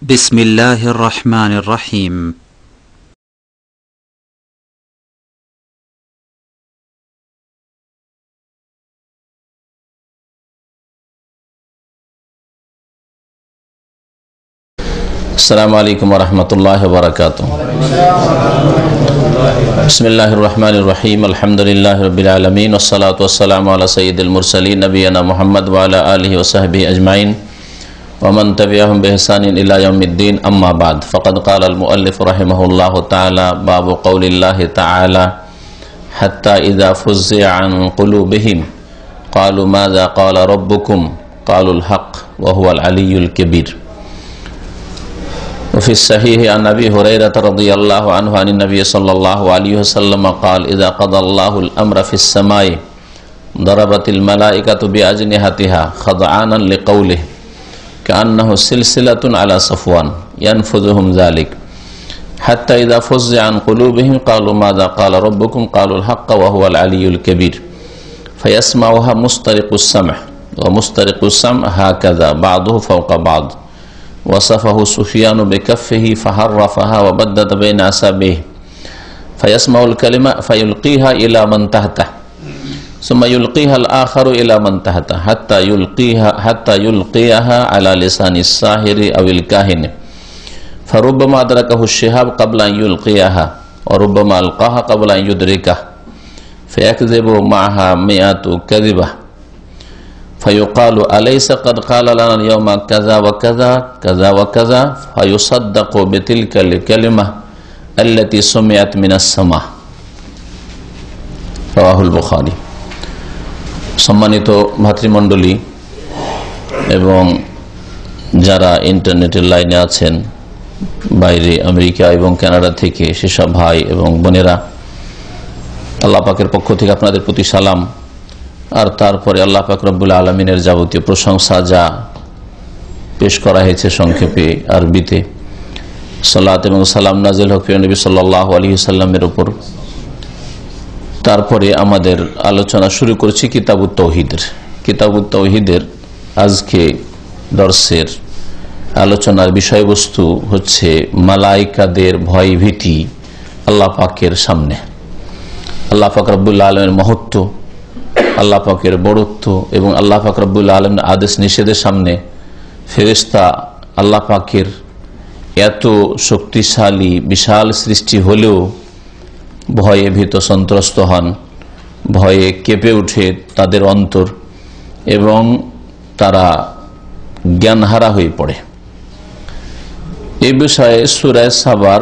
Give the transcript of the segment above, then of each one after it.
بسم الله الرحمن الرحيم السلام عليكم ورحمة الله وبركاته. بسم الله الرحمن الرحيم. الحمد لله رب العالمين والصلاة والسلام على سيد المرسلين نبينا محمد وعلى آله وصحبه أجمعين ومن تبعهم بإحسان إلى يوم الدين. أما بعد، فقد قال المؤلف رحمه الله تعالى: باب قول الله تعالى: حتى إذا فزع عن قلوبهم قالوا ماذا قال ربكم قالوا الحق وهو العلي الكبير. وفي الصحيح عن أبي هريرة رضي الله عنه عن النبي صلى الله عليه وسلم قال: إذا قضى الله الأمر في السماء ضربت الملائكة بأجنحتها خضعانا لقوله كأنه سلسلة على صفوان ينفذهم ذلك حتى إذا فزع عن قلوبهم قالوا ماذا قال ربكم قالوا الحق وهو العلي الكبير فيسمعها مسترق السمع ومسترق السمع هكذا بعضه فوق بعض. وصفه سفيان بكفه فحرفها وبدد بين أصابعه فيسمع الكلمة فيلقيها إلى من تحته ثم يلقيها الآخر إلى من تحته حتى يلقيها على لسان الساحر أو الكاهن فربما أدركه الشهاب قبل أن يلقيها وربما ألقاها قبل أن يدركه فيكذب معها 100 كذبة فيقال أليس قد قال لنا اليوم كذا وكذا كذا وكذا فيصدق بتلك الكلمة التي سمعت من السماء. رواه البخاري. সম্মানিত ভাতৃমণ্ডলী এবং যারা ইন্টারনেটের লাইনে আছেন বাইরে আমেরিকা এবং কানাডা থেকে, সেসব ভাই এবং বোনেরা, আল্লাহ পাকের পক্ষ থেকে আপনাদের প্রতি সালাম। আর তারপরে আল্লাহ পাক রব্বুল আলমিনের যাবতীয় প্রশংসা যা পেশ করা হয়েছে সংক্ষেপে আরবিতে, সালাত এবং সালাম নাজিল হোক প্রিয় নবী সাল্লাল্লাহু আলাইহি ওয়াসাল্লামের উপর। তারপরে আমাদের আলোচনা শুরু করছি কিতাবুত তাওহীদের। কিতাবুত তাওহীদের আজকে দর্শের আলোচনার বিষয়বস্তু হচ্ছে মালাইকাদের ভয় ভীতি আল্লাহ পাকের সামনে, আল্লাহ পাক রব্বুল আলমের মহত্ব, আল্লাহ পাকের বড়ত্ব এবং আল্লাহ পাক রব্বুল আলমের আদেশ নিষেধের সামনে ফেরেশতা আল্লাহ পাকের এত শক্তিশালী বিশাল সৃষ্টি হলেও ভয়ে ভীত সন্ত্রস্ত হন, ভয়ে কেঁপে ওঠে তাদের অন্তর এবং তারা জ্ঞানহারা হয়ে পড়ে। এই বিষয়ে সূরা সাবার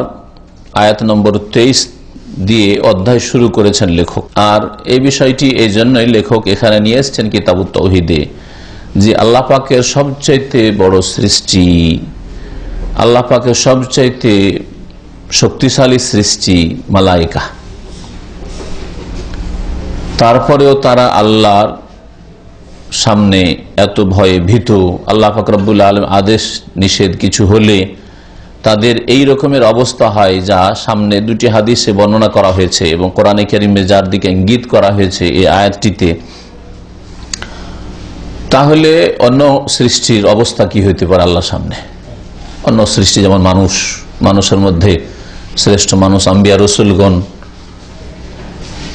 আয়াত নম্বর 23 দিয়ে অধ্যায় শুরু করেছেন লেখক। আর এই বিষয়টি এই জন্যই লেখক এখানে নিয়ে এসছেন কিতাবুত তাওহীদে, যে আল্লাহ পাকের সবচাইতে বড় সৃষ্টি, আল্লাহ পাকের সবচাইতে শক্তিশালী সৃষ্টি মালাইকা, তারপরেও তারা আল্লাহর সামনে এত ভয়ে ভীত। আল্লাহ পাক রব্বুল আলামিন আদেশ নিষেধ কিছু হলে তাদের এই রকমের অবস্থা হয়, যা সামনে দুটি হাদিসে বর্ণনা করা হয়েছে এবং কোরআনে কারীমে যার দিকে ইঙ্গিত করা হয়েছে এই আয়াতটিতে। তাহলে অন্য সৃষ্টির অবস্থা কি হইতে পারে আল্লাহর সামনে? অন্য সৃষ্টি যেমন মানুষ, মানুষের মধ্যে শ্রেষ্ঠ মানুষ আম্বিয়া রসুলগণ,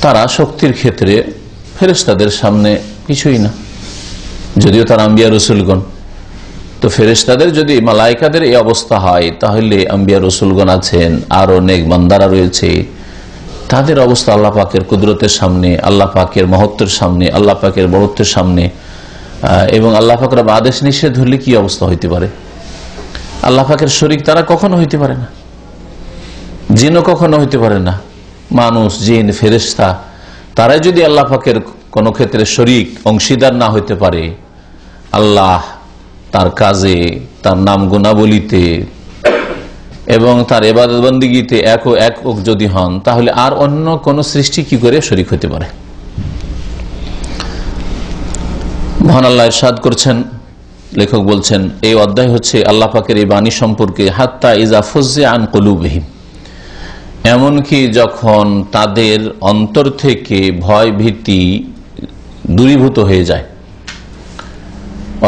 তারা শক্তির ক্ষেত্রে ফেরেশতাদের সামনে কিছুই না, যদিও তারা আম্বিয়া রসুলগণ। তো ফেরেশতাদের যদি মালাইকাদের এই অবস্থা হয়, তাহলে আম্বিয়া রসুলগণ আছেন, আরো নেক বান্দারা রয়েছে, তাদের অবস্থা আল্লাহ পাকের কুদরতের সামনে, আল্লাহ পাকের মহত্বের সামনে, আল্লাহ পাকের বড়ত্বের সামনে এবং আল্লাহ পাকের আদেশ নিষেধ হলে কি অবস্থা হইতে পারে? আল্লাহ পাকের শরীক তারা কখনো হইতে পারে না, জিনও কখনো হইতে পারে না। মানুষ, জিন, ফেরেশতা তারাই যদি আল্লাহ পাকের কোন ক্ষেত্রে শরীক অংশীদার না হইতে পারে, আল্লাহ তার কাজে, তার নাম গুণাবলিতে এবং তার ইবাদত বন্দেগীতে এক যদি হন, তাহলে আর অন্য কোন সৃষ্টি কি করে শরীক হতে পারে? মহান আল্লাহ ইরশাদ করছেন, লেখক বলছেন এই অধ্যায় হচ্ছে আল্লাহ পাকের এই বাণী সম্পর্কে, হাত্তা ইজা ফুজ্জিআ আন কুলুবিহিম, এমনকি যখন তাদের অন্তর থেকে ভয় ভীতি দূরীভূত হয়ে যায়।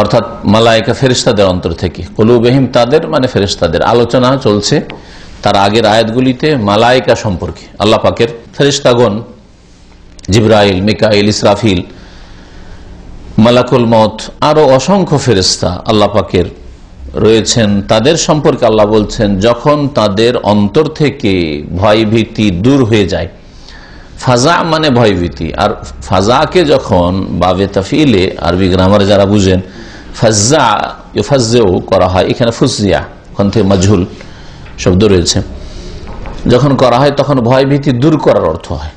অর্থাৎ মালায়েকা ফেরেশতাদের অন্তর থেকে, কুলুবিহিম তাদের মানে ফেরেশতাদের। আলোচনা চলছে তার আগের আয়াতগুলিতে মালায়েকা সম্পর্কে। আল্লাহ পাকের ফেরেশতাগণ জিবরাইল, মিকাইল, ইসরাফিল, মালাকুল মউত, আরো অসংখ্য ফেরেশতা আল্লাহ পাকের রয়েছেন। তাদের সম্পর্কে আল্লাহ বলছেন যখন তাদের অন্তর থেকে ভয় ভীতি দূর হয়ে যায়। ফাজা মানে ভয়ভীতি, আর ফাজাকে যখন বাবে তাফিলে আরবি গ্রামারে যারা বুঝেন ফাজ্জা ইউফাজ্জেও করা হয়, এখানে ফুজিয়া ওখান থেকে মাজহুল শব্দ রয়েছে, যখন করা হয় তখন ভয়ভীতি দূর করার অর্থ হয়,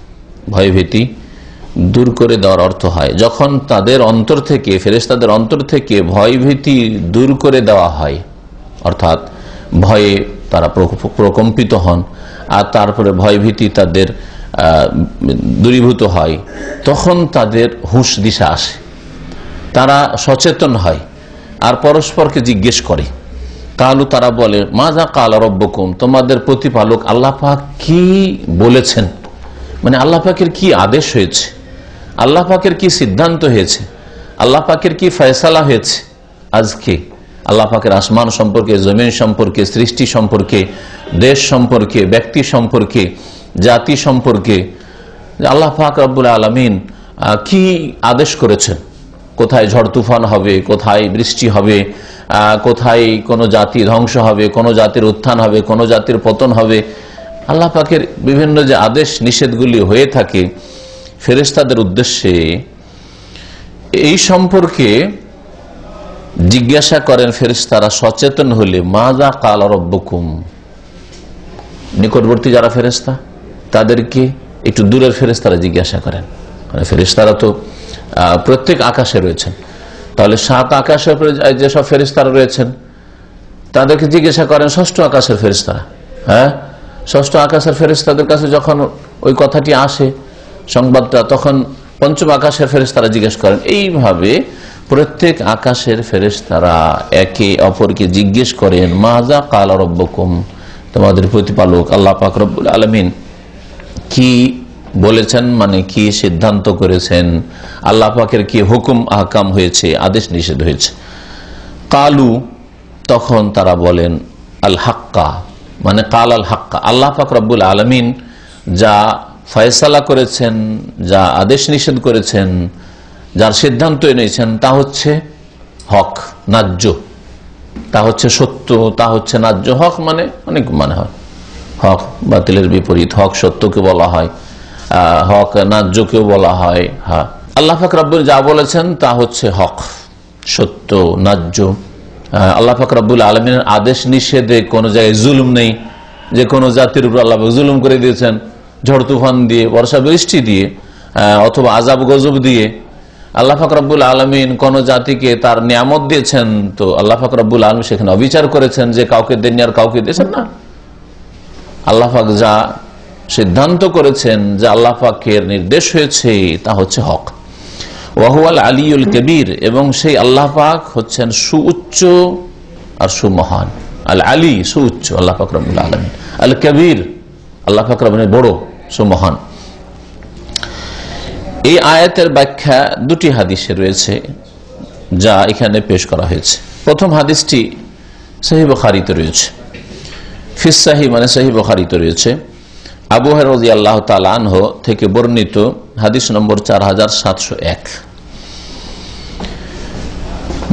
ভয়ভীতি দূর করে দেওয়ার অর্থ হয়। যখন তাদের অন্তর থেকে, ফেরেশতাদের অন্তর থেকে ভয়ভীতি দূর করে দেওয়া হয়, অর্থাৎ ভয়ে তারা প্রকম্পিত হন আর তারপরে ভয়ভীতি তাদের দূরীভূত হয়, তখন তাদের হুঁশ দিশা আসে, তারা সচেতন হয় আর পরস্পরকে জিজ্ঞেস করে। কালু তারা বলে মাজা কাল রব্বকুম, তোমাদের প্রতিপালক আল্লাহ পাক কি বলেছেন, মানে আল্লাহ পাকের কি আদেশ হয়েছে, আল্লাহ পাকের কি সিদ্ধান্ত হয়েছে, আল্লাহ পাকের কি ফয়সালা হয়েছে আজকে আল্লাহ পাকের আসমান সম্পর্কে, জমিন সম্পর্কে, সৃষ্টি সম্পর্কে, দেশ সম্পর্কে, ব্যক্তি সম্পর্কে, জাতি সম্পর্কে আল্লাহ পাক রব্বুল আলামিন কি আদেশ করেছেন। কোথায় ঝড় তুফান হবে, কোথায় বৃষ্টি হবে, কোথায় কোনো জাতি ধ্বংস হবে, কোনো জাতির উত্থান হবে, কোনো জাতির পতন হবে, আল্লাহ পাকের বিভিন্ন যে আদেশ নিষেধগুলি হয়ে থাকে ফেরেশতাদের উদ্দেশ্যে, এই সম্পর্কে জিজ্ঞাসা করেন ফেরেশতারা সচেতন হলে। মাজা কাল রব্বকুম, নিকটবর্তী যারা ফেরেশতা তাদেরকে একটু দূরের ফেরেশতারা জিজ্ঞাসা করেন, মানে ফেরেশতারা তো প্রত্যেক আকাশে রয়েছেন, তাহলে 7 আকাশের উপরে যেসব ফেরেশতারা রয়েছেন তাদেরকে জিজ্ঞাসা করেন ষষ্ঠ আকাশের ফেরেশতারা। হ্যাঁ, ষষ্ঠ আকাশের ফেরেশতাদের কাছে যখন ওই কথাটি আসে সংবাদটা, তখন পঞ্চম আকাশের ফেরেশতারা জিজ্ঞেস করেন। এইভাবে প্রত্যেক আকাশের ফেরেশতারা একে অপরকে জিজ্ঞেস করেন মাজা কাল রব্বকুম, তোমাদের প্রতিপালক আল্লাহ পাক রব্বুল আলামিন কি বলেছেন, মানে কি সিদ্ধান্ত করেছেন, আল্লাহ পাকের কি হুকুম আহকাম হয়েছে, আদেশ নিষেধ হয়েছে। কালু তখন তারা বলেন আল হাক্কা, মানে কাল আল হাক্কা, আল্লাহ পাক রব্বুল আলামিন যা ফয়সালা করেছেন, যা আদেশ নিষেধ করেছেন, যার সিদ্ধান্ত এনেছেন তা হচ্ছে হক, ন্যায্য, তা হচ্ছে সত্য, তা হচ্ছে ন্যায্য। হক মানে অনেক মানে হয়, হক বাতিলের বিপরীত, হক সত্যকে বলা হয়, হক ন্যায্যকেও বলা হয়। হ্যাঁ, আল্লাহ পাক রব্বুল যা বলেছেন তা হচ্ছে হক, সত্য, ন্যায্য। আল্লাহ পাক রব্বুল আলামিনের আদেশ নিষেধে কোনো জায়গায় জুলুম নেই, যে কোনো জাতির উপর আল্লাহ জুলুম করে দিয়েছেন ঝড় তুফান দিয়ে, বর্ষা বৃষ্টি দিয়ে, অথবা আযাব গজব দিয়ে। আল্লাহ পাক রব্বুল আলামিন কোন জাতিকে তার নিয়ামত দিয়েছেন, তো আল্লাহ পাক রব্বুল আলামিন সেখানে অবিচার করেছেন যে কাউকে দেননি আর কাউকে দিয়েছেন না। আল্লাহ পাক যা সিদ্ধান্ত করেছেন, যা আল্লাহ পাকের নির্দেশ হয়েছে তা হচ্ছে হক। ওয়াহুয়াল আলিউল কবির, এবং সেই আল্লাহ পাক হচ্ছেন সুউচ্চ আর সুমহান। আল আলী সুউচ্চ আল্লাহ পাক রব্বুল আলামিন, আল কবির আল্লাহ পাক রব্বুল বড় সুমহান। এই আয়াতের ব্যাখ্যা 2টি হাদিসে রয়েছে যা এখানে পেশ করা হয়েছে। প্রথম হাদিসটি সহিহ বুখারীতে রয়েছে, ফিস সাহিহ মানে সহিহ বুখারীতে রয়েছে। আবু হুরায়রা রাদিয়াল্লাহু তাআলা আনহু থেকে বর্ণিত হাদিস নম্বর 4701।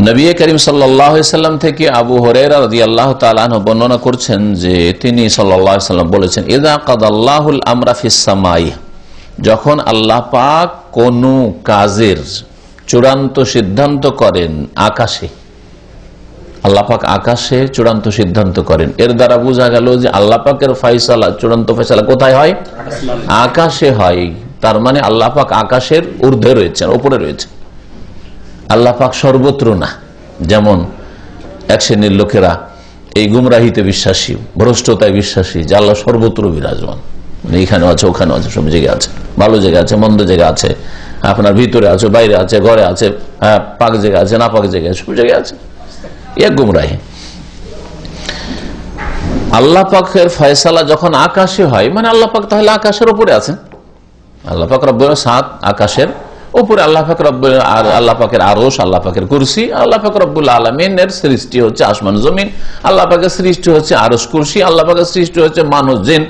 নবী করিম সাল্লাল্লাহু আলাইহি সাল্লাম থেকে আবু হুরায়রা রাদিয়াল্লাহু তাআলা আনহু বর্ণনা করছেন যে তিনি সাল্লাল্লাহু আলাইহি সাল্লাম বলেছেন, ইযা কাদাল্লাহুল আমরা ফিস সামাই, যখন আল্লাহ পাক কোন কাজের চূড়ান্ত সিদ্ধান্ত করেন আকাশে, আল্লাহ পাক আকাশে চূড়ান্ত সিদ্ধান্ত করেন, এর দ্বারা বোঝা গেল যে আল্লাহ পাকের ফয়সালা, চূড়ান্ত ফয়সালা কোথায় হয়? আকাশে হয়। তার মানে আল্লাহ পাক আকাশের ঊর্ধ্বে রয়েছেন, উপরে রয়েছে। আল্লাহ পাক সর্বত্র না, যেমন এক শ্রেণীর লোকেরা এই গুমরাহিতে বিশ্বাসী, ভ্রষ্টতায় বিশ্বাসী যে আল্লাহ সর্বত্র বিরাজমান, এইখানে আছে, ওখানে আছে, সব জায়গায় আছে, ভালো জায়গা আছে, মন্দ জায়গা আছে, আপনার ভিতরে আছে, বাইরে আছে, ঘরে আছে, হ্যাঁ, পাক জায়গা আছে, না পাক জায়গা আছে, সব জায়গায় আছে। এক গুমরাহি। আল্লাহ পাকের ফয়সালা যখন আকাশে হয়, মানে আল্লাহ পাক তাহলে আকাশের উপরে আছেন। আল্লাহ পাক রব্বুল 7 আকাশের উপরে আল্লাহ পাক রব্বুল আল্লাহ পাকের আরশ, আল্লাহ পাকের কুরসি, আল্লাহ পাক রব্বুল আলামিনের সৃষ্টি হচ্ছে আসমান জমিন, আল্লাহ পাকের সৃষ্টি হচ্ছে আরশ কুরসি, আল্লাহ পাকের সৃষ্টি হচ্ছে মানুষ জিন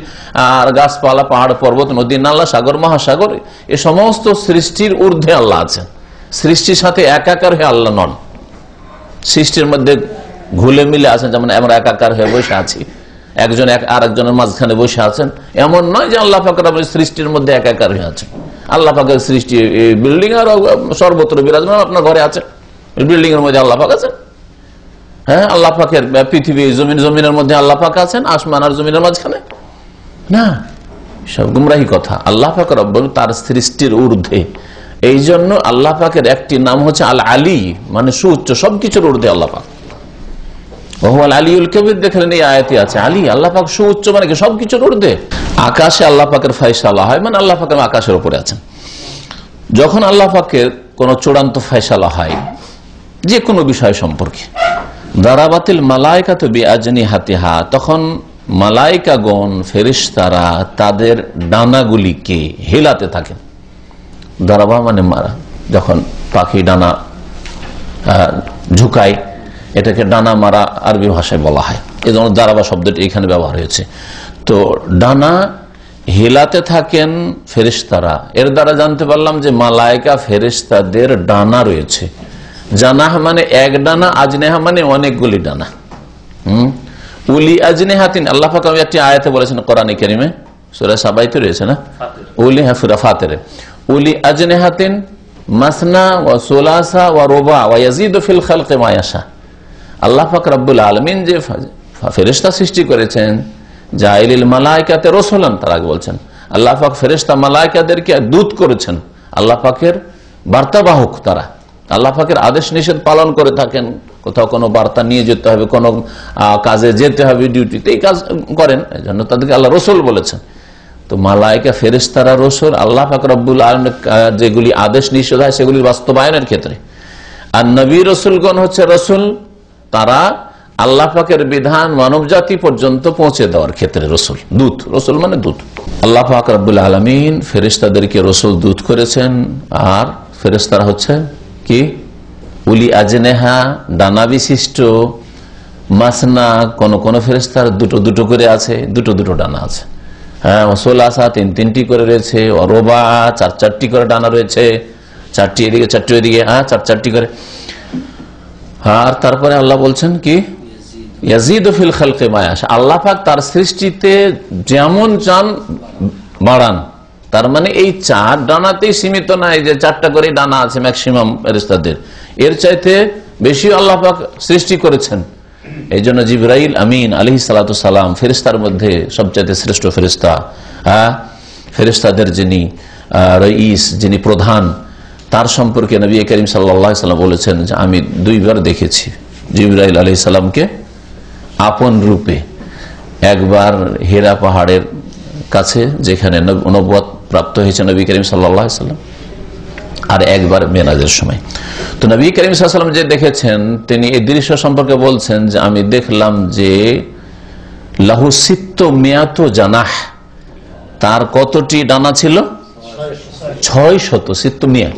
আর গাছপালা, পাহাড় পর্বত, নদী নালা, সাগর মহাসাগর। এই সমস্ত সৃষ্টির ঊর্ধ্বে আল্লাহ আছেন। সৃষ্টির সাথে একাকার হয়ে আল্লাহ নন, সৃষ্টির মধ্যে ঘুলে মিলে আছেন। যেমন আমরা একাকার হয়ে বসে আছি, একজন আরেকজনের মাঝখানে বসে আছেন, এমন নয় যে আল্লাহ পাকের সৃষ্টির মধ্যে একাকার হয়ে আছেন। আল্লাহ পাকের সৃষ্টি বিল্ডিং আর সর্বত্র বিরাজমান, আপনার ঘরে আছে, বিল্ডিং এর মধ্যে আল্লাহ পাক আছেন। হ্যাঁ, আল্লাহ পাকের পৃথিবী জমিনের মধ্যে আল্লাহ পাক আছেন, আসমান আর জমিনের মাঝখানে না, সব গুমরাহি কথা। আল্লাহ পাক রব্বুল তার সৃষ্টির ঊর্ধ্বে। এই জন্য আল্লাহ পাকের একটি নাম হচ্ছে আল আলী, মানে সুউচ্চ, সবকিছুর ঊর্ধ্বে আল্লাহ পাক। আলিউল কবির দেখলেন এই আয়াতে আছে আলী, আল্লাহ পাক সুউচ্চ, মানে কি সবকিছুর ঊর্ধ্বে। আকাশে আল্লাহ পাকের ফয়সালা হয়, মানে আল্লাহ পাক আকাশের উপরে আছেন। যখন আল্লাহ পাকের কোন চূড়ান্ত ফয়সালা হয় যে কোনো বিষয় সম্পর্কে, দারাবাতিল মালাইকাতু বিআজনিহাতিহা, তখন মালাইকাগণ, ফেরেশতারা তাদের ডানাগুলিকে হেলাতে থাকেন। দারাবা মানে মারা, যখন পাখি ডানা ঝুঁকায়, এটাকে ডানা মারা আরবি ভাষায় বলা হয়। এই জন্য দারাবা শব্দটি এখানে ব্যবহার হয়েছে। তো ডানা হেলাতে থাকেন ফেরেশতারা। এর দ্বারা জানতে পারলাম যে মালায়েকা ফেরেশতাদের ডানা রয়েছে। জানাহ মানে এক ডানা, আজনেহা মানে অনেকগুলি ডানা। উলি আজনেহাতিন, আল্লাহ পাক একটি আয়াতে বলেছেন কোরআনে কারীমে, সূরা সাবাইতে রয়েছে না, উলি হাফিরা ফাতিরে, উলি আজনেহাতিন মাসনা ওয়া সুলাসা ওয়া রুবা ওয়া ইয়াজিদু ফিল খালকি মা ইয়াশা। আল্লাহ পাক রব্বুল আলামিন যে ফেরেশতা সৃষ্টি করেছেন, জাইলিল মালাইকাতে রাসূলান, তার আগে বলছেন আল্লাহ পাক ফেরেশতা মালাইকাদেরকে দূত করেছেন, আল্লাহ পাকের বার্তাবাহক। তারা আল্লাহ পাকের আদেশ নিষেধ পালন করে থাকেন। কোথাও কোনো বার্তা নিয়ে যেতে হবে, কোনো কাজে যেতে হবে, ডিউটিতে, এই কাজ করেন, এই জন্য তাদেরকে আল্লাহ রসুল বলেছেন। তো মালাইকা ফেরেশতারা রসুল, আল্লাহ পাক রব্বুল আলামিন যেগুলি আদেশ নিষেধ হয় সেগুলির বাস্তবায়নের ক্ষেত্রে। আর নবী রসুলগণ হচ্ছে রসুল, তারা আল্লাহ পাকের বিধান মানব জাতি পর্যন্ত পৌঁছে দেওয়ার ক্ষেত্রে রসুল, দূত। রসুল মানে দূত। আল্লাহ পাক রব্বুল আলামিন ফেরেশতাদেরকে রসুল দূত করেছেন। আর ফেরেশতারা হচ্ছে কি উলি আজনেহা, ডানা বিশিষ্ট, মাসনা, কোন ফেরেশতার দুটো দুটো করে আছে, দুটো দুটো ডানা আছে। হ্যাঁ, সোলাসা তিন তিনটি করে রয়েছে, অরবা চার চারটি করে ডানা রয়েছে, চারটি এদিকে চারটি এদিকে, চার চারটি করে। আর তারপরে আল্লাহ বলছেন কি ইয়াজিদু ফিল খালকি মা ইয়াশা, আল্লাহ পাক তার সৃষ্টিতে যেমন চান বাড়ান। তার মানে এই চার ডানাতেই সীমিত নাই যে চারটা করে ডানা আছে ম্যাক্সিমাম ফেরেশতাদের, এর চাইতে বেশি আল্লাহ পাক সৃষ্টি করেছেন। এই জন্য জিবরাইল আমিন আলাইহিস সালাতু সালাম ফেরেশতার মধ্যে সবচাইতে শ্রেষ্ঠ ফেরেশতা। ফেরেশতাদের যিনি রইস, যিনি প্রধান, তার সম্পর্কে নবী করিম সাল্লাল্লাহু আলাইহি ওয়াসাল্লাম বলেছেন যে আমি দুইবার দেখেছি জিবরাইল আলাইহিস সালামকে আপন রূপে। একবার হেরা পাহাড়ের কাছে, যেখানে নবুয়ত প্রাপ্ত হয়েছে নবী করিম সাল্লাল্লাহু আলাইহি ওয়াসাল্লাম, আর একবার মেরাজের সময়। তো নবী করিম সাল্লাল্লাহু আলাইহি ওয়াসাল্লাম যে দেখেছেন, তিনি এই দৃশ্য সম্পর্কে বলছেন যে আমি দেখলাম যে লাহু সিত্তু মিয়াতু জানাহ, তার কতটি ডানা ছিল? 600। সিত্তু মিয়া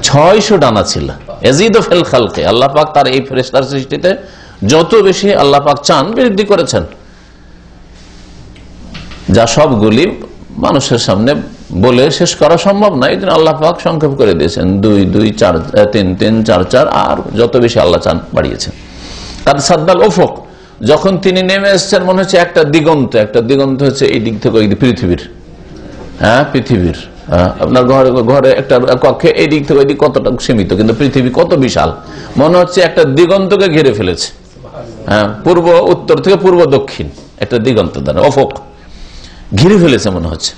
600 ডানা ছিল। ইয়াজিদু ফিল খালকি, আল্লাহ পাক তার এই ফেরেশতার সৃষ্টিতে যত বেশি আল্লাহ পাক চান বৃদ্ধি করেছেন, যা সবগুলি মানুষের সামনে বলে শেষ করা সম্ভব নয়। এই জন্য আল্লাহ পাক সংক্ষেপ করে দিয়েছেন, 2 2 4 3 3 4 4, আর যত বেশি আল্লাহ চান বাড়িয়েছেন। কাদ সাদ্দাল উফুক, যখন তিনি নেমে এসেছেন মনে হচ্ছে একটা দিগন্ত হচ্ছে এই দিক থেকে ওই দিক, পৃথিবীর। পৃথিবীর আপনার ঘরে একটা কক্ষে এই দিক থেকে ওই দিক কতটা সীমিত, কিন্তু পৃথিবী কত বিশাল, মনে হচ্ছে একটা দিগন্তকে ঘিরে ফেলেছে। পূর্ব উত্তর থেকে পূর্ব দক্ষিণ একটা দিগন্ত দ্বারা অফক ঘিরে ফেলেছে মনে হচ্ছে।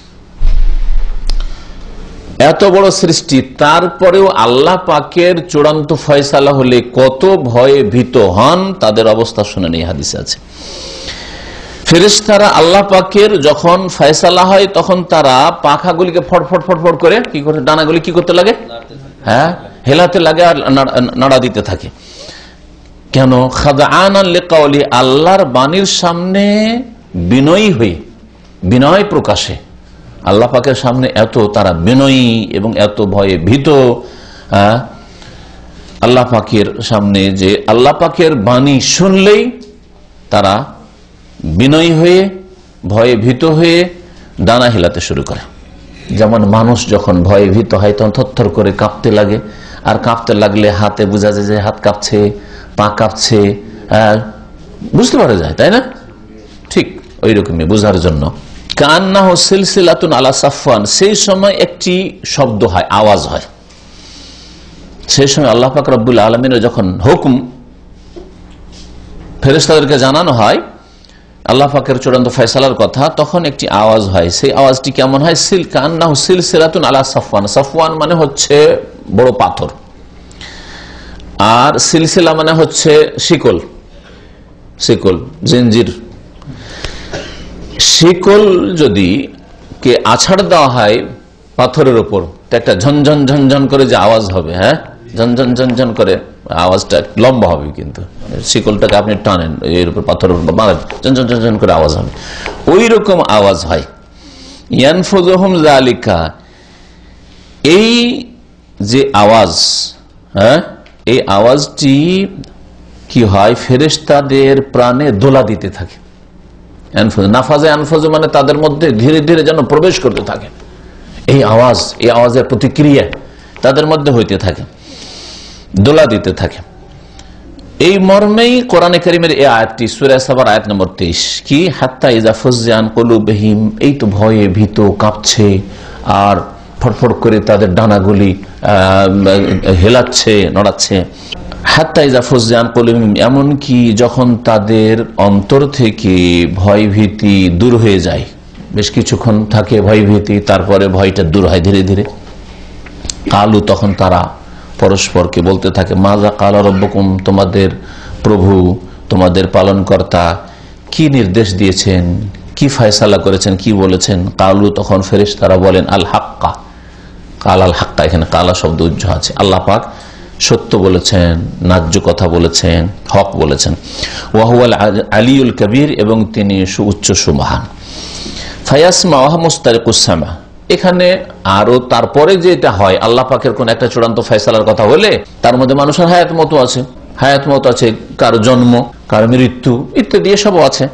এত বড় সৃষ্টি, তারপরেও আল্লাহ পাকের চূড়ান্ত ফয়সালা হলে কত ভয়ে ভীত হন, তাদের অবস্থা শুনে নেই, হাদিসে আছে। ফেরেশতারা আল্লাহ পাকের যখন ফয়সালা হয় তখন তারা পাখাগুলিকে ফটফট ফটফট করে কি করে, ডানাগুলি কি করতে লাগে? হেলাতে লাগে আর নাড়া দিতে থাকে। কেন? খাদআনান লিকাওলি, আল্লাহর বাণীর সামনে বিনয়ী হয়ে, বিনয় প্রকাশে, আল্লাহ পাকের সামনে এত তারা বিনয়ী এবং এত ভয়ে ভীত। আল্লাহ পাকের সামনে যে আল্লাহ পাকের বাণী শুনলেই তারা বিনয়ী হয়ে ভয়ে ভীত হয়ে ডানা হিলাতে শুরু করে। যেমন মানুষ যখন ভয়ে ভীত হয় তখন থরথর করে কাঁপতে লাগে, আর কাঁপতে লাগলে হাতে বোঝা যায় যে হাত কাঁপছে, পা কাঁপছে, বুঝতে পারা যায়, তাই না? ঠিক ওই রকমই বোঝার জন্য কান্নাহু সিলসিলাতুন আলা সাফওয়ান, সেই সময় একটি শব্দ হয়, আওয়াজ হয়। সেই সময় আল্লাহ পাক রব্বুল আলামিনের যখন হুকুম ফেরেশতাদেরকে জানানো হয় আল্লাহ পাকের চূড়ান্ত ফয়সালার কথা, তখন একটি আওয়াজ হয়। সেই আওয়াজটি কেমন হয়? কান্নাহু সিলসিলাতুন আলা সাফওয়ান। সাফওয়ান মানে হচ্ছে বড় পাথর, আর সিলসিলা মানে হচ্ছে শিকল, শিকল জিঞ্জির। শিকল যদি কে আছাড় দেওয়া হয় পাথরের উপর, একটা ঝনঝন ঝনঝন করে যে আওয়াজ হবে, হ্যাঁ, ঝনঝন ঝনঝন করে আওয়াজটা লম্বা হবে, কিন্তু শিকলটাকে আপনি টানেন এর উপর, পাথরের উপর মারেন, ঝনঝন ঝনঝন করে আওয়াজ হবে, ওই রকম আওয়াজ হয়। ইয়ানফুযুহুম যালিকা, এই যে আওয়াজ, হ্যাঁ, এই আওয়াজটি কি হয়? ফেরেশতাদের প্রাণে দোলা দিতে থাকে। নাফাজে আনফাজে মানে তাদের মধ্যে ধীরে ধীরে যেন প্রবেশ করতে থাকে এই আওয়াজ, এই আওয়াজের প্রতিক্রিয়া তাদের মধ্যে হইতে থাকে, দোলা দিতে থাকে। এই মর্মেই কোরআনে কারীমের এই আয়াতটি সূরা সাবার আয়াত নম্বর 23, কি হাত্তা ইযা ফুজ্জিয়া আন কুলুবিহিম, এই তো ভয়ে ভীত কাঁপছে আর ফটফট করে তাদের ডানাগুলি হেলাচ্ছে, নড়াচ্ছে। হাত্তা ইযা ফুজ্জিয়া আন কুলুবিহিম, এমনকি যখন তাদের অন্তর থেকে ভয় ভীতি দূর হয়ে যায়, বেশ কিছুক্ষণ থাকে ভয় ভীতি, তারপরে ভয়টা দূর হয় ধীরে ধীরে। কালু, তখন তারা পরস্পরকে বলতে থাকে, মাজা কালা রব্বুকুম, তোমাদের প্রভু, তোমাদের পালনকর্তা কি নির্দেশ দিয়েছেন, কি ফয়সালা করেছেন, কি বলেছেন? কালু, তখন ফেরেশতারা বলেন আল হাক্কা। কাল আল হাক্কা, এখানে কালা শব্দ উজ্জ আছে। আল্লাহ পাক সত্য বলেছেন, ন্যায্য কথা বলেছেন, হক বলেছেন। ওয়াহুয়াল আলিউল কবির, এবং তিনি সুউচ্চ সুমহান। ফায়াসমা ওয়া মুস্তারিকুস সামা, এখানে আরো তারপরে যে এটা হয়, আল্লাহ পাকের কোন একটা চূড়ান্ত ফয়সালার কথা হলে তার মধ্যে মানুষের হায়াত মতো আছে, হায়াত মতো আছে, কারো জন্ম, কারো মৃত্যু ইত্যাদি এসবও আছে।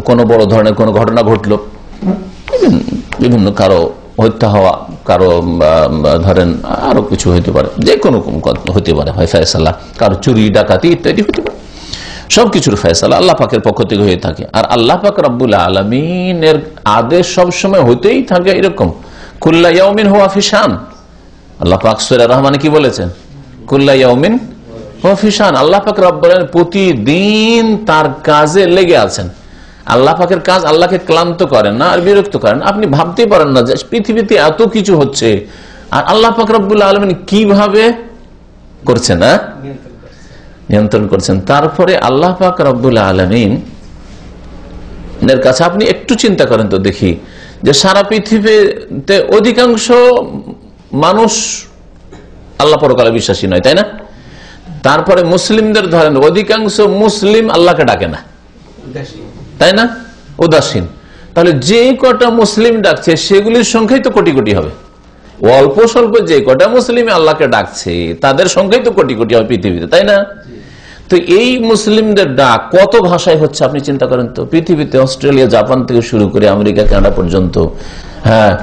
কোনো বড় ধরনের কোনো ঘটনা ঘটলো, বিভিন্ন কারো হত্যা হওয়া, কারো ধরেন আরো কিছু হইতে পারে, যে কোনো হতে পারে ফয়সালা, কারো চুরি ডাকাতি ইত্যাদি হতে পারে। সবকিছুর ফয়সালা আল্লাহ পাকের পক্ষ থেকে হয়ে থাকে। আর আল্লাহ পাক রব্বুল আলামিনের আদেশ সবসময় হতেই থাকে এরকম, কুল্লা ইয়াউমিন হুয়া ফি শান। আল্লাহ পাক সূরা রহমানে কি বলেছেন? কুল্লা ইয়াউমিন হুয়া ফি শান। আল্লাহ পাক রব্বুল আলামিন প্রতিদিন তার কাজে লেগে আছেন। আল্লাহ পাকের কাজ আল্লাহকে ক্লান্ত করেন না আর বিরক্ত করেন। আপনি ভাবতেই পারেন না যে পৃথিবীতে এত কিছু হচ্ছে, আর আল্লাহ পাক রব্বুল আলামিন কিভাবে করছেন, না নিয়ন্ত্রণ করছেন। তারপরে আল্লাহ পাক রব্বুল আলামিন এর কাছে আপনি একটু চিন্তা করেন তো দেখি, যে সারা পৃথিবীতে অধিকাংশ মানুষ আল্লাহ পরকালে বিশ্বাসী নয়, তাই না? তারপরে মুসলিমদের ধরেন অধিকাংশ মুসলিম আল্লাহকে ডাকে না, তাই না? উদাসীন। তাহলে যে কটা মুসলিম ডাকছে সেগুলির সংখ্যাই তো কোটি কোটি হবে। অল্প স্বল্প যে কটা মুসলিম আল্লাহকে ডাকছে তাদের সংখ্যাই তো কোটি কোটি হবে পৃথিবীতে, তাই না? তো এই মুসলিমদের ডাক কত ভাষায় হচ্ছে আপনি চিন্তা করেন তো। পৃথিবীতে অস্ট্রেলিয়া, জাপান থেকে শুরু করে আমেরিকা, কানাডা পর্যন্ত, হ্যাঁ,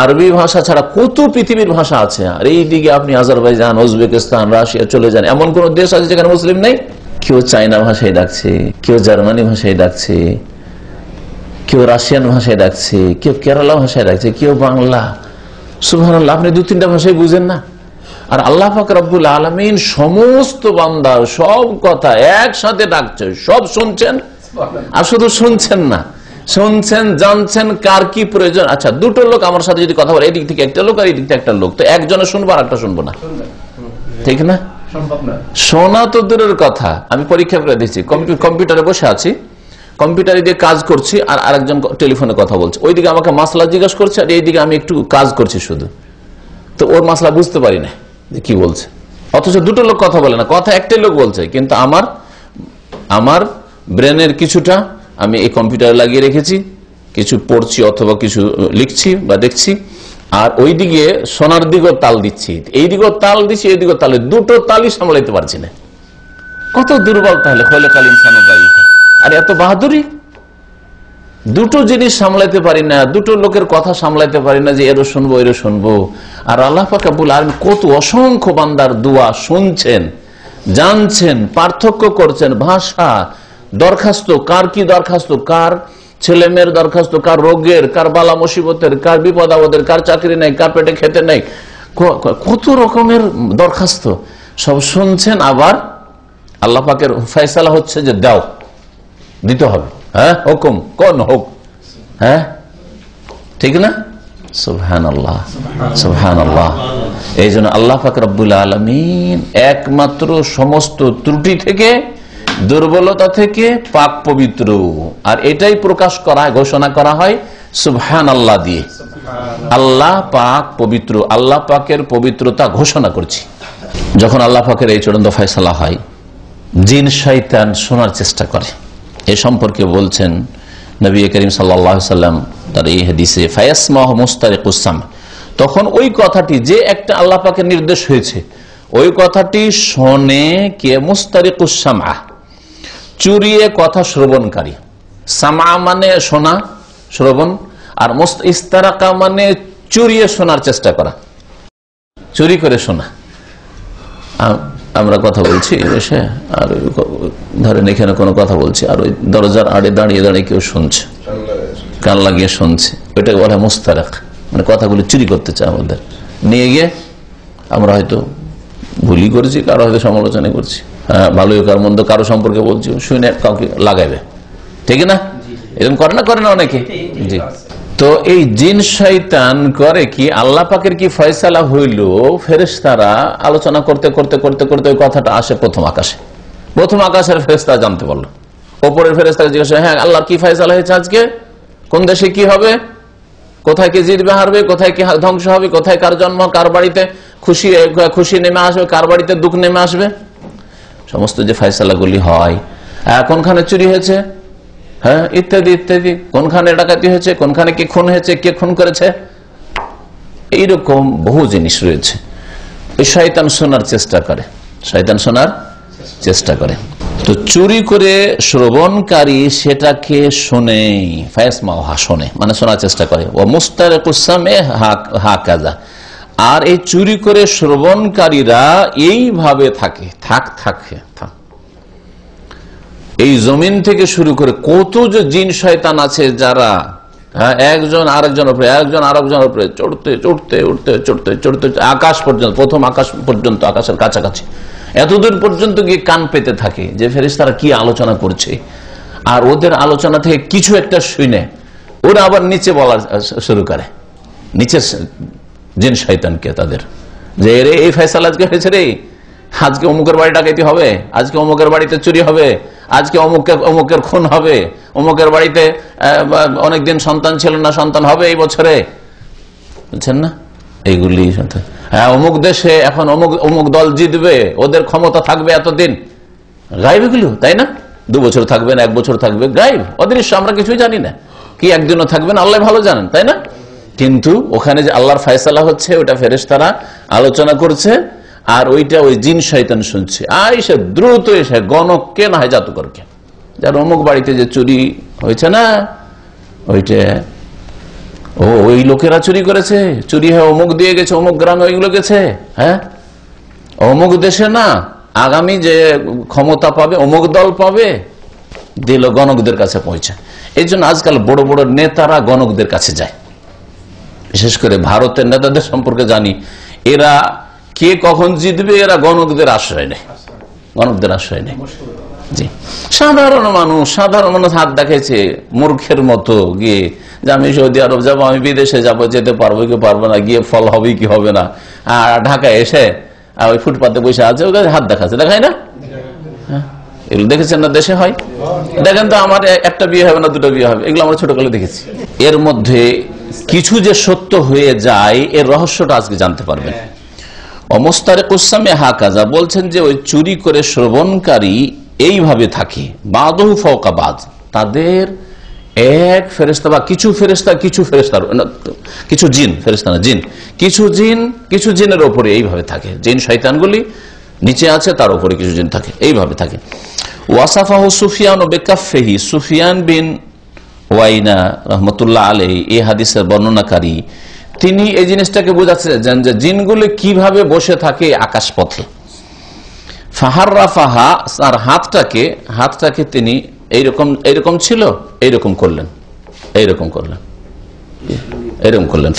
আরবি ভাষা ছাড়া কত পৃথিবীর ভাষা আছে। আর এইদিকে আপনি আজারবাইজান, উজবেকিস্তান, রাশিয়া চলে যান, এমন কোন দেশ আছে যেখানে মুসলিম নেই? কেউ চায়না ভাষায় ডাকছে, কেউ জার্মানি ভাষায় ডাকছে, কেউ রাশিয়ান ভাষায় ডাকছে, কেউ কেরালা ভাষায় ডাকছে, কেউ বাংলা। সুবহানাল্লাহ, আপনি 2-3টা ভাষায় বুঝেন না। আর আল্লাহ পাক রব্বুল আলামিন সমস্ত বান্দা সব কথা একসাথে ডাকছে, সব শুনছেন। আর শুধু শুনছেন না, শুনছেন, জানছেন কার কি প্রয়োজন। আচ্ছা, দুটো লোক আমার সাথে যদি কথা বলে, এই দিক থেকে একটা লোক আর এই দিক থেকে একটা লোক, তো একজনে শুনবো আর একটা শুনবো না, ঠিক না? শোনা তো দূরের কথা, আমি পরীক্ষা করে দিচ্ছি, কম্পিউটারে বসে আছি, কম্পিউটারে দিয়ে কাজ করছি, আর আরেকজন টেলিফোনে কথা বলছে। ওইদিকে আমাকে মাসলা জিজ্ঞাসা করছে, আর এইদিকে আমি একটু কাজ করছি শুধু, তো ওর মাসলা বুঝতে পারি না যে কি বলছে। অথচ দুটো লোক কথা বলে না, কথা একটাই লোক বলছে, কিন্তু আমার ব্রেনের কিছুটা আমি এই কম্পিউটারে লাগিয়ে রেখেছি, কিছু পড়ছি অথবা কিছু লিখছি বা দেখছি, আর ওইদিকে সোনার দিকেও তাল দিচ্ছি, এই দিকেও তাল দিচ্ছি, এই দিকেও তালে, দুটো তালই সামলাইতে পারছি না। কত দুর্বল তাহলে খোলেকাল ইনসান দায়ীফা। আর এত বাহাদুরি, দুটো জিনিস সামলাইতে পারি না, দুটো লোকের কথা সামলাইতে পারি না, যে এরও শুনবো এরও শুনবো। আর আল্লাহ পাক রব্বুল আলামিন কত অসংখ্য বান্দার দোয়া শুনছেন, জানছেন, পার্থক্য করছেন, ভাষা, দরখাস্ত, কার কি দরখাস্ত, কার ছেলে মেয়ের দরখাস্ত, কার রোগের, কার বালা মুসিবতের, কার বিপদ আপদের, কার চাকরি নেই, কার পেটে খেতে নেই, কত রকমের দরখাস্ত সব শুনছেন। আবার আল্লাহ পাকের ফয়সালা হচ্ছে যে দাও, দিতে হবে, হ্যাঁ, হুকুম কোন হোক, হ্যাঁ, ঠিক না? সুবহানাল্লাহ, সুবহানাল্লাহ। এই জন্য আল্লাহ পাক রব্বুল আলামিন একমাত্র সমস্ত ত্রুটি থেকে, দুর্বলতা থেকে পাক পবিত্র। আর এটাই প্রকাশ করা হয়, ঘোষণা করা হয় সুবহানাল্লাহ দিয়ে। আল্লাহ পাক পবিত্র, আল্লাহ পাকের পবিত্রতা ঘোষণা করছি। যখন আল্লাহ পাকের এই চূড়ান্ত ফয়সালা হয়, জিন শয়তান শোনার চেষ্টা করে। এ সম্পর্কে বলছেন নবী করিম সাল্লাল্লাহু আলাইহি সাল্লাম তার এই হাদিসে, ফায়াসমাহু মুস্তারিকুস সাম, তখন ওই কথাটি যে একটা আল্লাহ পাকের নির্দেশ হয়েছে, ওই কথাটি শোনে কে? মুস্তারিকুস সামআ, চুরিয়ে কথা শ্রবণকারী। সামা মানে শোনা, শ্রবণ, আর ইস্তারাকা মানে চুরিয়ে শোনার চেষ্টা করা, চুরি করে শোনা। আমরা কথা বলছি এসে, আর ধরেন এখানে কোনো কথা বলছি, আর ওই দরজার আড়ে দাঁড়িয়ে দাঁড়িয়ে কেউ শুনছে, কান লাগিয়ে শুনছে, ওইটাকে বলা মুস্তারাক, মানে কথাগুলো চুরি করতে চায় আমাদের, নিয়ে গিয়ে আমরা হয়তো ভুলই করছি, কারো হয়তো সমালোচনা করছি, হ্যাঁ, ভালোই কার মন্দ কারো সম্পর্কে বলছি, শুনে কাউকে লাগাইবে, ঠিক না? এরকম করে না অনেকে? জি। তো এই জিন শয়তান করে কি, আল্লাহ পাকের কি ফয়সালা হইল, ফেরেশতারা আলোচনা করতে করতে করতে করতে ওই কথাটা আসে প্রথম আকাশে। প্রথম আকাশের ফেরেশতা জানতে পারলো, ওপরের ফেরেশতাকে জিজ্ঞাসা, হ্যাঁ আল্লাহর কি ফয়সালা হয়েছে আজকে, কোন দেশে কি হবে, কোথায় কে জিতবে হারবে, কোথায় কি ধ্বংস হবে, কোথায় কার জন্ম, কার বাড়িতে খুশি নেমে আসবে, কার বাড়িতে দুঃখ নেমে আসবে, সমস্ত যে ফয়সালাগুলি হয়, কোনখানে চুরি হয়েছে, হ্যাঁ, ইত্যাদি ইত্যাদি, কোনখানে ডাকাতি হয়েছে, কোনখানে কে খুন হয়েছে, কে খুন করেছে, এইরকম বহু জিনিস রয়েছে। এই শয়তান শোনার চেষ্টা করে, শয়তান শোনার চেষ্টা করে। তো চুরি করে শ্রবণকারী সেটাকে শোনে, ফায়াসমাউহা শোনে, মানে শোনার চেষ্টা করে। ও মুস্তারিকুস সামে হাকাযা, আর এই চুরি করে শ্রবণকারীরা এইভাবে থাকে, থাকে। এই জমিন থেকে শুরু করে কত যে জিন শয়তান আছে, যারা একজন আরেকজনের উপরে, একজন আরেকজনের উপরে চড়তে চড়তে উঠতে চড়তে চড়তে আকাশ পর্যন্ত, প্রথম আকাশ পর্যন্ত, আকাশের কাছাকাছি এতদূর পর্যন্ত গিয়ে কান পেতে থাকে যে ফেরেশতারা কি আলোচনা করছে। আর ওদের আলোচনা থেকে কিছু একটা শুনে ওরা আবার নিচে বলা শুরু করে, নিচের জিন শয়তানকে, তাদের, যে রে এই ফয়সালা আজকে হয়েছে রে, আজকে অমুকের বাড়ি ডাকাতি হবে, আজকে অমুকের বাড়িতে চুরি হবে, আজকে অমুকের খুন হবে, অমুকের বাড়িতে অনেকদিন সন্তান ছিল না, সন্তান হবে এই বছরে, বুঝছেন না? এইগুলি, হ্যাঁ অমুক দেশে এখন অমুক দল জিতবে, ওদের ক্ষমতা থাকবে এতদিন, গায়েব এগুলো, তাই না? 2 বছর থাকবে না, 1 বছর থাকবে, গায়েব, অদৃশ্য, আমরা কিছুই জানি না, কি একদিনও থাকবে না, আল্লাহ ভালো জানেন, তাই না? কিন্তু ওখানে যে আল্লাহর ফয়সালা হচ্ছে, ওটা ফেরেশতারা আলোচনা করছে, আর ওইটা ওই জিন শয়তান শুনছে। আইসে দ্রুত এসে গণককে না হয় জাদুকরকে, যার অমুক বাড়িতে যে চুরি হয়েছে না, ওইটা ওই লোকেরা চুরি করেছে, চুরি হয়ে অমুক দিয়ে গেছে, অমুক গ্রামে ওইগুলো গেছে, হ্যাঁ অমুক দেশে না, আগামী যে ক্ষমতা পাবে অমুক দল পাবে, দিল গণকদের কাছে পৌঁছে। এই জন্য আজকাল বড় বড় নেতারা গণকদের কাছে যায়। বিশেষ করে ভারতের নেতাদের সম্পর্কে জানি, এরা কে কখন জিতবে, এরা গণকদের আশ্রয় নেয়, গণকদের আশ্রয় নেয়। জি, সাধারণ মানুষ হাত দেখাইছে মূর্খের মতো গিয়ে, যে আমি সৌদি আরব যাবো, আমি বিদেশে যাবো, যেতে পারবো কি পারবো না, গিয়ে ফল হবে কি হবে না, আর ঢাকায় এসে ওই ফুটপাতে বসে আছে, ওই হাত দেখাচ্ছে, দেখায় না? এগুলো দেখেছেন না, দেশে হয়, দেখেন তো, আমার একটা বিয়ে হবে না, 2টা বিয়ে হবে, এগুলো আমরা ছোটকালে দেখেছি। এর মধ্যে কিছু যে সত্য হয়ে যায়, এর রহস্যটা আজকে জানতে পারবেন। অমস্তারিকুস সামে হাকাযা বলছেন যে ওই চুরি করে শ্রবণকারী এইভাবে থাকে, বাদহু ফাওকা বাদ, তাদের এক ফেরেশতা বা কিছু ফেরেশতার কিছু জিন, ফেরেশতা না জিন, কিছু জিনের ওপরে এইভাবে থাকে। জিন শয়তানগুলি নিচে আছে, তার উপরে কিছু জিন থাকে, এইভাবে থাকে। ওয়াসাফাহু সুফিয়ান ও বেকাফেহি, সুফিয়ান বিন ওয়াইনা রহমতুল্লাহ আলাইহি এই হাদিসের বর্ণনাকারী, তিনি এই জিনিসটাকে বোঝাচ্ছেন যে জিনগুলি কিভাবে বসে থাকে আকাশপথে। ফাহাররাফাহা, তার হাতটাকে তিনি এইরকম ছিল, এইরকম করলেন,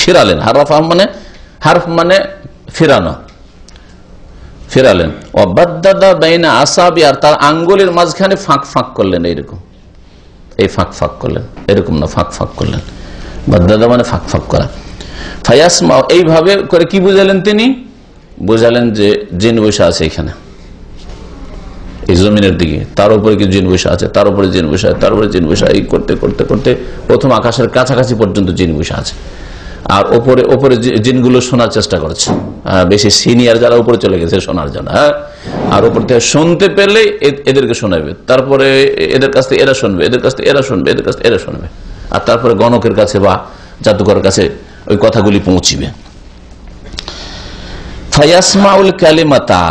ফিরালেন। হাররাফা মানে হারফ মানে ফিরালেন। ওয়াবাদ্দাদা বাইনা আসাবি, আর তার আঙ্গুলের মাঝখানে ফাঁক করলেন, ফাঁক করলেন, এরকম না, ফাঁক করলেন। বাদ্দাদা মানে ফাঁক করা। ফায়াসমা, এইভাবে করে কি বুঝালেন তিনি? বুঝালেন যে জিন বসে আছে এখানে, এই জমিনের দিকে, তার উপরে কি জিন বসে আছে, তার উপরে জিন বসে আছে, তার উপরে জিন বসে, এই করতে করতে করতে প্রথম আকাশের কাছাকাছি পর্যন্ত জিন বসে আছে। আর ওপরে জিনগুলো শোনার চেষ্টা করছে, বেশি সিনিয়র যারা উপরে চলে গেছে শোনার জন্য, আর উপর থেকে শুনতে পেলে এদেরকে শোনাবে, তারপরে এদের কাছ থেকে এরা শুনবে, এদের কাছ থেকে এরা শুনবে, এদের কাছ থেকে এরা শুনবে, আর তারপরে গণকের কাছে বা জাদুকরের কাছে ওই কথাগুলি পৌঁছিবে। ফায়াসমাউল কালিমাতা,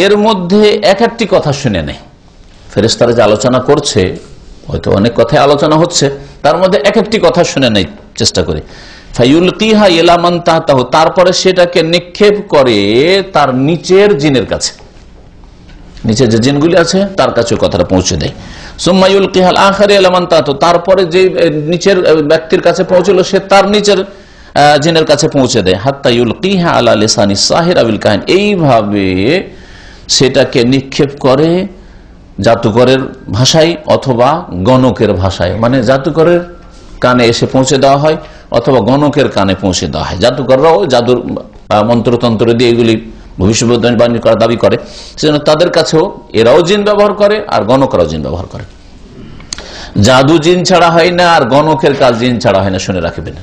এর মধ্যে এক একটি কথা শুনে নেয়। ফেরেশতারা যে আলোচনা করছে, হয়তো অনেক কথাই আলোচনা হচ্ছে, তার মধ্যে এক একটি কথা শুনে নেয় চেষ্টা করে। ফায়ুলকিহা ইলা মান তাহতাহু, তারপরে সেটাকে নিক্ষেপ করে তার নিচের জিনের কাছে, নিচের যে জিনগুলি আছে তার কাছে কথাটা পৌঁছে দেয়। সুম্মা ইউলকিহাল আখারি ইলা মান তাহতাহু, তারপরে যে নিচের ব্যক্তির কাছে পৌঁছলো সে তার নিচের জিনের কাছে পৌঁছে দেয়। হাত্তা ইউলকিহা আলা লিসানি সাহির আবিল কাহিন, এইভাবে সেটাকে নিক্ষেপ করে জাদুকরের ভাষায় অথবা গণকের ভাষায়, মানে জাদুকরের কানে এসে পৌঁছে দেওয়া হয় অথবা গণকের কানে পৌঁছে দেওয়া হয়। জাদুকররাও জাদুর মন্ত্রতন্ত্র দিয়ে এগুলি ভবিষ্যৎবাণী করার দাবি করে, সেজন্য তাদের কাছেও এরাও জিন ব্যবহার করে আর গণকরাও জিন ব্যবহার করে। জাদু জিন ছাড়া হয় না, আর গণকের কাজ জিন ছাড়া হয় না, শুনে রাখবেন।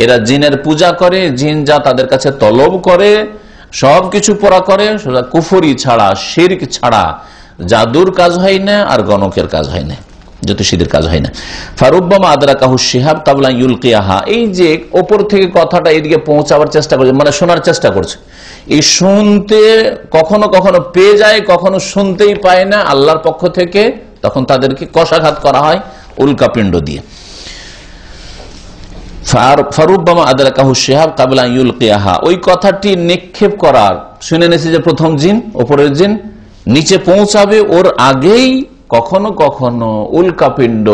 এরা জিনের পূজা করে, জিন যা তাদের কাছে তলব করে সবকিছু পুরা করে, কুফরি ছাড়া, শিরক ছাড়া জাদুর কাজ হয় না আর গণকের কাজ হয় না, জ্যোতিষীদের কাজ হয় না। ফারুব্বামা আদরাকাহু শিহাব কাবলা ইউলকিয়াহা, এই যে ওপর থেকে কথাটা এদিকে পৌঁছাবার চেষ্টা করছে, মানে শোনার চেষ্টা করছে, এই শুনতে কখনো কখনো পেয়ে যায়, কখনো শুনতেই পায় না আল্লাহর পক্ষ থেকে, তখন তাদেরকে কষাঘাত করা হয় উল্কাপিণ্ড দিয়ে। ফারুব্বামা আদরাকাহু শিহাব কাবলা ইউলকিয়াহা, ওই কথাটি নিক্ষেপ করার, শুনে নিয়েছে যে প্রথম জিন, ওপরের জিন নিচে পৌঁছাবে, ওর আগেই কখনো কখনো উল্কাপিণ্ড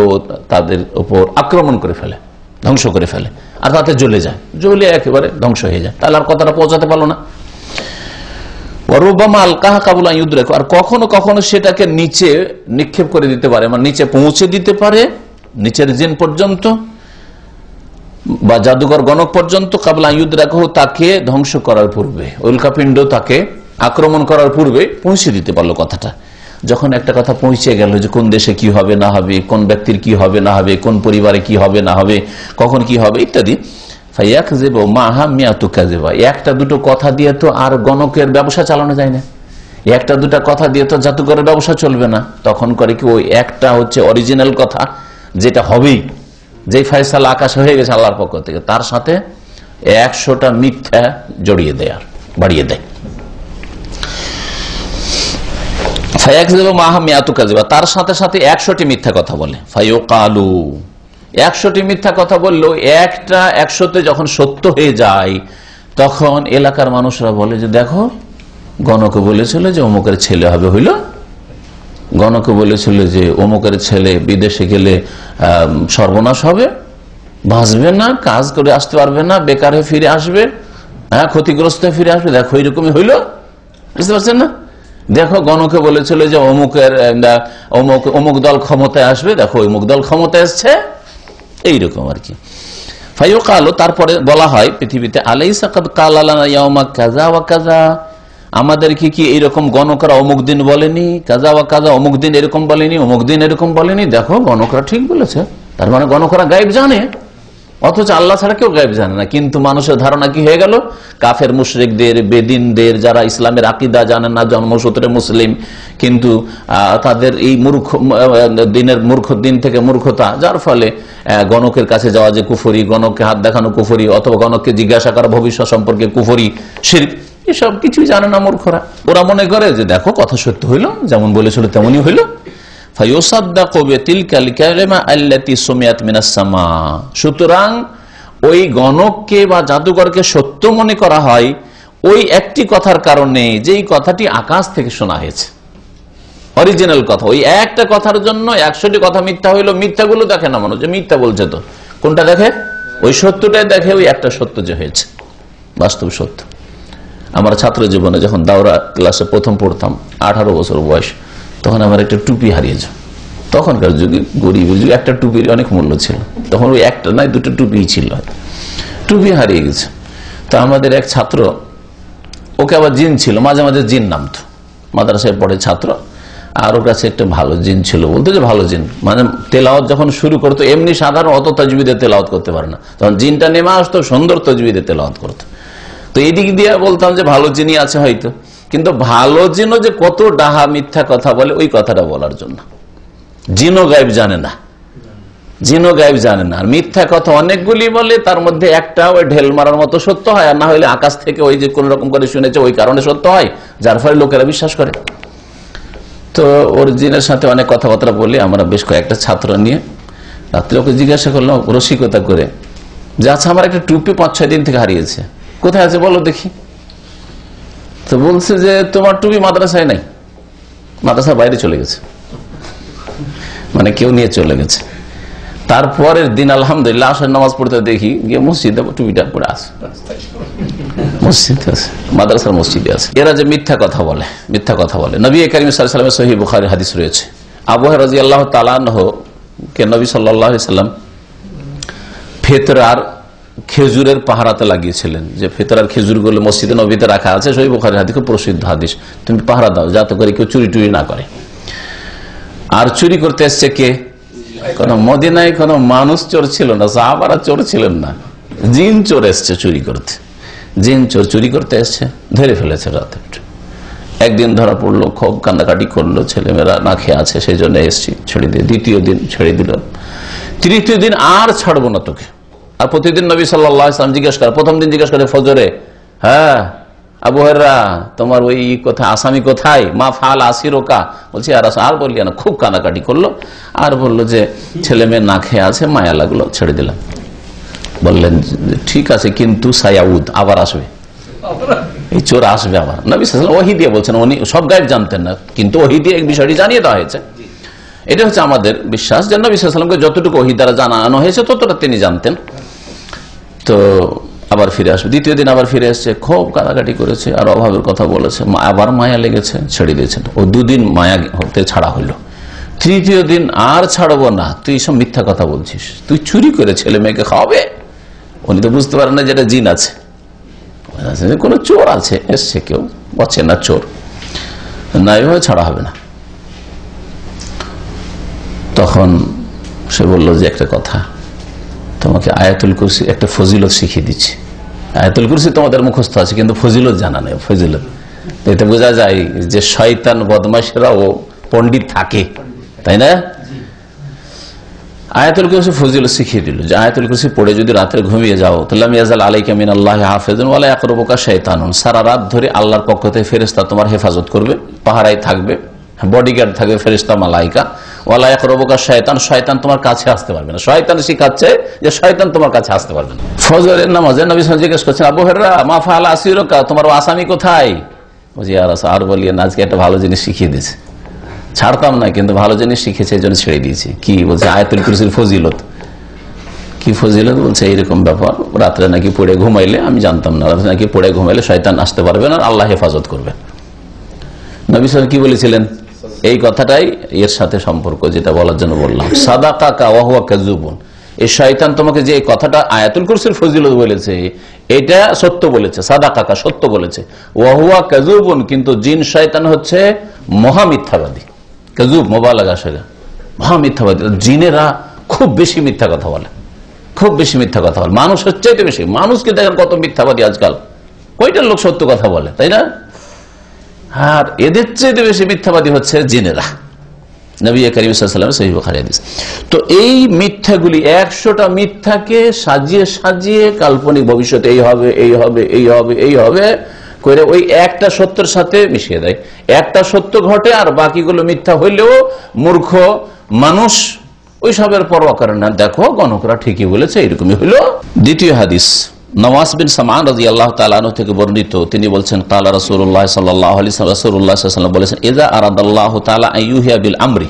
তাদের উপর আক্রমণ করে ফেলে, ধ্বংস করে ফেলে, আর তাতে জ্বলে যায়, জ্বলে একেবারে ধ্বংস হয়ে যায়, তাহলে আর কথাটা পৌঁছাতে পারলো না। রুবামা আলকাহা কাবুলা ইউদরাক, আর কখনো কখনো সেটাকে নিচে নিক্ষেপ করে দিতে পারে, মানে নিচে পৌঁছে দিতে পারে, নিচের জিন পর্যন্ত বা জাদুঘর গণক পর্যন্ত, কাবলা ইউদরাক, তাকে ধ্বংস করার পূর্বে, উল্কাপিণ্ড তাকে আক্রমণ করার পূর্বে পৌঁছে দিতে পারলো কথাটা। যখন একটা কথা পৌঁছে গেল যে কোন দেশে কি হবে না হবে, কোন ব্যক্তির কি হবে না হবে, কোন পরিবারে কি হবে না হবে, কখন কি হবে ইত্যাদি, একটা দুটো কথা দিয়ে তো আর গণকের ব্যবসা চালানো যায় না, একটা দুটা কথা দিয়ে তো জাদুঘরের ব্যবসা চলবে না। তখন করে কি, ওই একটা হচ্ছে অরিজিনাল কথা, যেটা হবেই, যেই ফয়সালা আকাশে হয়ে গেছে আল্লাহর পক্ষ থেকে, তার সাথে 100টা মিথ্যা জড়িয়ে দেয় আর বাড়িয়ে দেয়। তার সাথে সাথে 100টি মিথ্যা কথা বলে। ফায়ুকালু, 100টি মিথ্যা কথা বললো, একটা 100তে যখন সত্য হয়ে যায়, তখন এলাকার মানুষরা বলে যে দেখো, গণকে বলেছিল যে অমুকের ছেলে হবে, হইল, গণকে বলেছিল যে অমুকের ছেলে বিদেশে গেলে সর্বনাশ হবে, বাঁচবে না, কাজ করে আসতে পারবে না, বেকার হয়ে ফিরে আসবে, হ্যাঁ, ক্ষতিগ্রস্ত হয়ে ফিরে আসবে, দেখো এরকমই হইল, বুঝতে পারছেন না? দেখো, গণকে বলেছিল যে অমুক দল ক্ষমতায় আসবে, দেখো অমুক দল ক্ষমতায় আসছে, এইরকম আর কি। ফায়ুকালু, তারপরে বলা হয় পৃথিবীতে, আলাইসা কাদ কালা লানা ইয়াউমা কাযা ওয়া কাযা, আমাদেরকে কি এইরকম গণকরা অমুক দিন বলেনি, কাযা ওয়া কাযা, অমুক দিন এরকম বলেনি, অমুক দিন এরকম বলেনি, দেখো গণকরা ঠিক বলেছে। তার মানে গণকরা গায়েব জানে, অথচ আল্লাহ ছাড়া কেউ গায়েব জানে না। কিন্তু মানুষের ধারণা কি হয়ে গেল, কাফের মুশরিকদের, বেদিনদের, যারা ইসলামের আকীদা জানে না, জন্মসূত্রে মুসলিম কিন্তু তাদের এই দিন থেকে মূর্খতা, যার ফলে গণকের কাছে যাওয়া যে কুফরি, গণককে হাত দেখানো কুফরি, অথবা গণককে জিজ্ঞাসা করা ভবিষ্যৎ সম্পর্কে কুফরি, শিরক, এসব কিছুই জানে না মূর্খরা। ওরা মনে করে যে দেখো কথা সত্য হইল, যেমন বলেছিল তেমনই হইল। সুতরাং ওই গণককে বা জাদুঘরকে সত্য মনে করা হয় ওই একটি কথার কারণে, যেই কথাটি আকাশ থেকে শোনা হয়েছে, অরিজিনাল কথা। ওই একটা কথার জন্য 100টি কথা মিথ্যা হইলো। মিথ্যাগুলো দেখে না মানুষ, যে মিথ্যা বলছে, তো কোনটা দেখে? ওই সত্যটাই দেখে, ওই একটা সত্য যে হয়েছে বাস্তব সত্য। আমার ছাত্র জীবনে যখন দাওরা ক্লাসে প্রথম পড়তাম, 18 বছর বয়স, তখন আমার একটা টুপি হারিয়েছে। তখনকার যুগে, গরিবের যুগে একটা টুপির অনেক মূল্য ছিল। তখন ওই একটা নয়, 2টো টুপি ছিল, টুপি হারিয়ে গেছে। তো আমাদের এক ছাত্র, ওকে আবার জিন ছিল, মাঝে মাঝে জিন নামতো, মাদ্রাসায় পড়ে ছাত্র, আর ওর কাছে একটা ভালো জিন ছিল, বলতো যে ভালো জিন, মানে তেলাওয়াত যখন শুরু করতো, এমনি সাধারণ অত তাজবিদে তেলাওয়াত করতে পারে না, তখন জিনটা নেমে আসতো, সুন্দর তাজবিদে তেলাওয়াত করতো। তো এই দিক দিয়ে বলতাম যে ভালো জিনই আছে হয়তো, কিন্তু ভালো জিনও যে কত ডাহা মিথ্যা কথা বলে, ওই কথাটা বলার জন্য। জিনও গায়েব জানে না, জিনও গায়েব জানে না, আর মিথ্যা কথা অনেকগুলি বলে, তার মধ্যে একটা ওই ঢেল মারার মতো সত্য হয়, আর না হলে আকাশ থেকে ওই যে কোন রকম করে শুনেছে ওই কারণে সত্য হয়, যার ফলে লোকেরা বিশ্বাস করে। তো ওর জিনের সাথে অনেক কথাবার্তা বলি আমরা, বেশ কয়েকটা ছাত্র নিয়ে। রাত্রে ওকে জিজ্ঞাসা করলাম রসিকতা করে যে আচ্ছা, আমার একটা টুপি 5-6 দিন থেকে হারিয়েছে, কোথায় আছে বলো দেখি। তো বলছে যে তোমার টুপি মাদ্রাসায় নাই, মাদ্রাসার বাইরে চলে গেছে, মানে কেউ নিয়ে চলে গেছে। তারপরের দিন আলহামদুলিল্লাহ আসর নামাজ পড়তে দেখি গিয়ে মসজিদে টুপিটা পড়ে আছে, মসজিদে আছে, মাদ্রাসার মসজিদে আছে। এরা যে মিথ্যা কথা বলে, মিথ্যা কথা বলে। নবী করিম সাল্লাল্লাহু আলাইহি ওয়াসাল্লামের সহিহ বুখারী হাদিস রয়েছে, আবু হুরায়রা রাদিয়াল্লাহু তাআলা আনহু কে নবী সাল্লাল্লাহু আলাইহি ওয়াসাল্লাম ফিতরার খেজুরের পাহারাতে লাগিয়েছিলেন, যে ফিতরার খেজুরগুলো মসজিদে নবীতে রাখা আছে, সহিহ বুখারীর হাদিস, খুব প্রসিদ্ধ হাদিস, তুমি পাহারা দাও যাতে করে কেউ চুরি টুরি না করে। আর চুরি করতে এসছে কে? কোন মদিনায় কোন মানুষ চোর ছিল না, সাহাবারা চোর ছিলেন না, জিন চোর এসছে চুরি করতে। জিন চোর চুরি করতে এসছে, ধরে ফেলেছে রাতে। একদিন ধরা পড়লো, খুব কান্নাকাটি করলো, ছেলেমেয়েরা না খেয়ে আছে, সেই জন্য এসছি, ছেড়ে দিয়ে। দ্বিতীয় দিন ছেড়ে দিল, তৃতীয় দিন আর ছাড়বো না তোকে। আর প্রতিদিন নবী সাল্লাল্লাহু আলাইহি ওয়াসাল্লাম জিজ্ঞেস করে, প্রথম দিন জিজ্ঞেস করে ফজরে, হ্যাঁ আবু হুরায়রা তোমার ওই কথা আসামি কোথায়, মা ফাল আসিরোকা, বলছি আর বললি না, খুব কানাকাটি করলো, আর বললো যে ছেলে মেয়ে না খেয়ে আছে, মায়া লাগলো, ছেড়ে দিলাম। বললেন ঠিক আছে, কিন্তু সায়াউদ, আবার আসবে, এই চোর আসবে আবার। নবী সাল্লাল্লাহু আলাইহি ওয়াসাল্লাম ওহী দিয়ে বলছেন, উনি সব গায়েব জানতেন না, কিন্তু ওহী দিয়ে এই বিষয়টি জানিয়ে দেওয়া হয়েছে। এটা হচ্ছে আমাদের বিশ্বাস যে নবী সাল্লাল্লাহু আলাইহি ওয়াসাল্লামকে যতটুকু ওহী দ্বারা জানানো হয়েছে ততটা তিনি জানতেন। তো আবার ফিরে আসবে, দ্বিতীয় দিন আবার ফিরে এসছে, খুব কাটাকাটি করেছে, আর অভাবের কথা বলেছে, আবার মায়া লেগেছে, ছেড়ে দিয়েছেন। ও 2 দিন মায়া হতে ছাড়া হইলো। তৃতীয় দিন আর ছাড়বো না, তুই সব মিথ্যা কথা বলছিস, তুই চুরি করে ছেলে মেয়েকে খাওয়াবে। উনি তো বুঝতে পারেন না যেটা জিন আছে, কোনো চোর আছে, এসছে কেউ অচেনা চোর, না এভাবে ছাড়া হবে না। তখন সে বলল যে একটা কথা, তোমাকে আয়াতুল কুরসি একটা ফজিলত শিখিয়ে দিচ্ছি। আয়াতুল কুরসি তোমাদের মুখস্থ আছে, কিন্তু ফজিলত জানা নেই। ফজিলত এতে বোঝা যায় যে শয়তান বদমাশরাও পণ্ডিত থাকে, তাই না? আয়াতুল কুরসি ফজিলত শিখিয়ে দিল যে আয়াতুল কুরসি পড়ে যদি রাতে ঘুমিয়ে যাও, তাহলে ইয়াজাল আলাইকা মিনাল্লাহি হাফিজুন ওয়া লা ইয়াকরুবুকা শাইতানুন, সারা রাত ধরে আল্লাহর পক্ষ থেকে ফেরেশতা তোমার হেফাজত করবে, পাহারায় থাকবে, বডিগার্ড থাকবে ফেরেশতা মালাইকা। ওয়ালা ইয়াকরুবুকা শাইতান, শয়তান তোমার কাছে আসতে পারবে না। শয়তান শিখাচ্ছে যে শয়তান তোমার কাছে আসতে পারবে না। ফজরের নামাজে নবী সাল্লাল্লাহু আলাইহি ওয়াসাল্লাম জিজ্ঞেস করছেন, আবু হুরায়রা মা ফাআলা আসিরুকা, তোমার আসামি কোথায়? বুঝি আর বলিয়েন, আজকে একটা ভালো জিনিস শিখিয়ে দিয়েছে, ছাড়তাম না কিন্তু ভালো জিনিস শিখেছে, এই জন্য ছেড়ে দিয়েছি। কি বলছে? আয়াতুল কুরসির ফজিলত। কি ফজিলত? বলছে এইরকম ব্যাপার, রাত্রে নাকি পড়ে ঘুমাইলে, আমি জানতাম না, রাত্রে নাকি পড়ে ঘুমাইলে শয়তান আসতে পারবে না, আল্লাহ হেফাজত করবে। নবী সাল্লাল্লাহু আলাইহি ওয়াসাল্লাম কি বলেছিলেন? এই কথাটাই এর সাথে সম্পর্ক, যেটা বলার জন্য বললাম, সাদাকাকা ওয়া হুয়া কাযুবুন, এই শয়তান তোমাকে যে কথাটা আয়াতুল কুরসির ফজিলত বলেছে, এটা সত্য বলেছে, সাদাকাকা সত্য বলেছে, ওয়া হুয়া কাযুবুন, কিন্তু জিন শয়তান হচ্ছে মহা মিথ্যাবাদী। কাযুব মোবালাগা, সেটা মহা মিথ্যাবাদী। জিনেরা খুব বেশি মিথ্যা কথা বলে, খুব বেশি মিথ্যা কথা বলে, মানুষ হচ্ছে বেশি। মানুষকে দেখেন কত মিথ্যাবাদী আজকাল, কয়টা লোক সত্য কথা বলে, তাই না? আর এদের চেয়ে বেশি মিথ্যাবাদী হচ্ছে জিনেরা। নবী করিম সাল্লাল্লাহু আলাইহি ওয়াসাল্লাম সহিহ বুখারী হাদিস। তো এই মিথ্যাগুলি 100টা মিথ্যাকে সাজিয়ে সাজিয়ে কাল্পনিক ভবিষ্যতে এই হবে এই হবে এই হবে এই হবে করে ওই একটা সত্যের সাথে মিশিয়ে দেয়। একটা সত্য ঘটে আর বাকিগুলো মিথ্যা হইলেও মূর্খ মানুষ ওইসবের পরোয়া করে না, দেখো গণকরা ঠিকই বলেছে, এরকমই হইল। দ্বিতীয় হাদিস নওয়াস বিন সামআন রাদিয়াল্লাহু তাআলা আনহু থেকে বর্ণিত, তিনি বলছেন ক্বালা রাসূলুল্লাহ সাল্লাল্লাহু আলাইহি ওয়াসাল্লাম, রাসূলুল্লাহ সাল্লাল্লাহু আলাইহি ওয়াসাল্লাম বলেছেন, ইযা আরাদাল্লাহু তাআলা আইয়ুহিয়া বিল আমরি,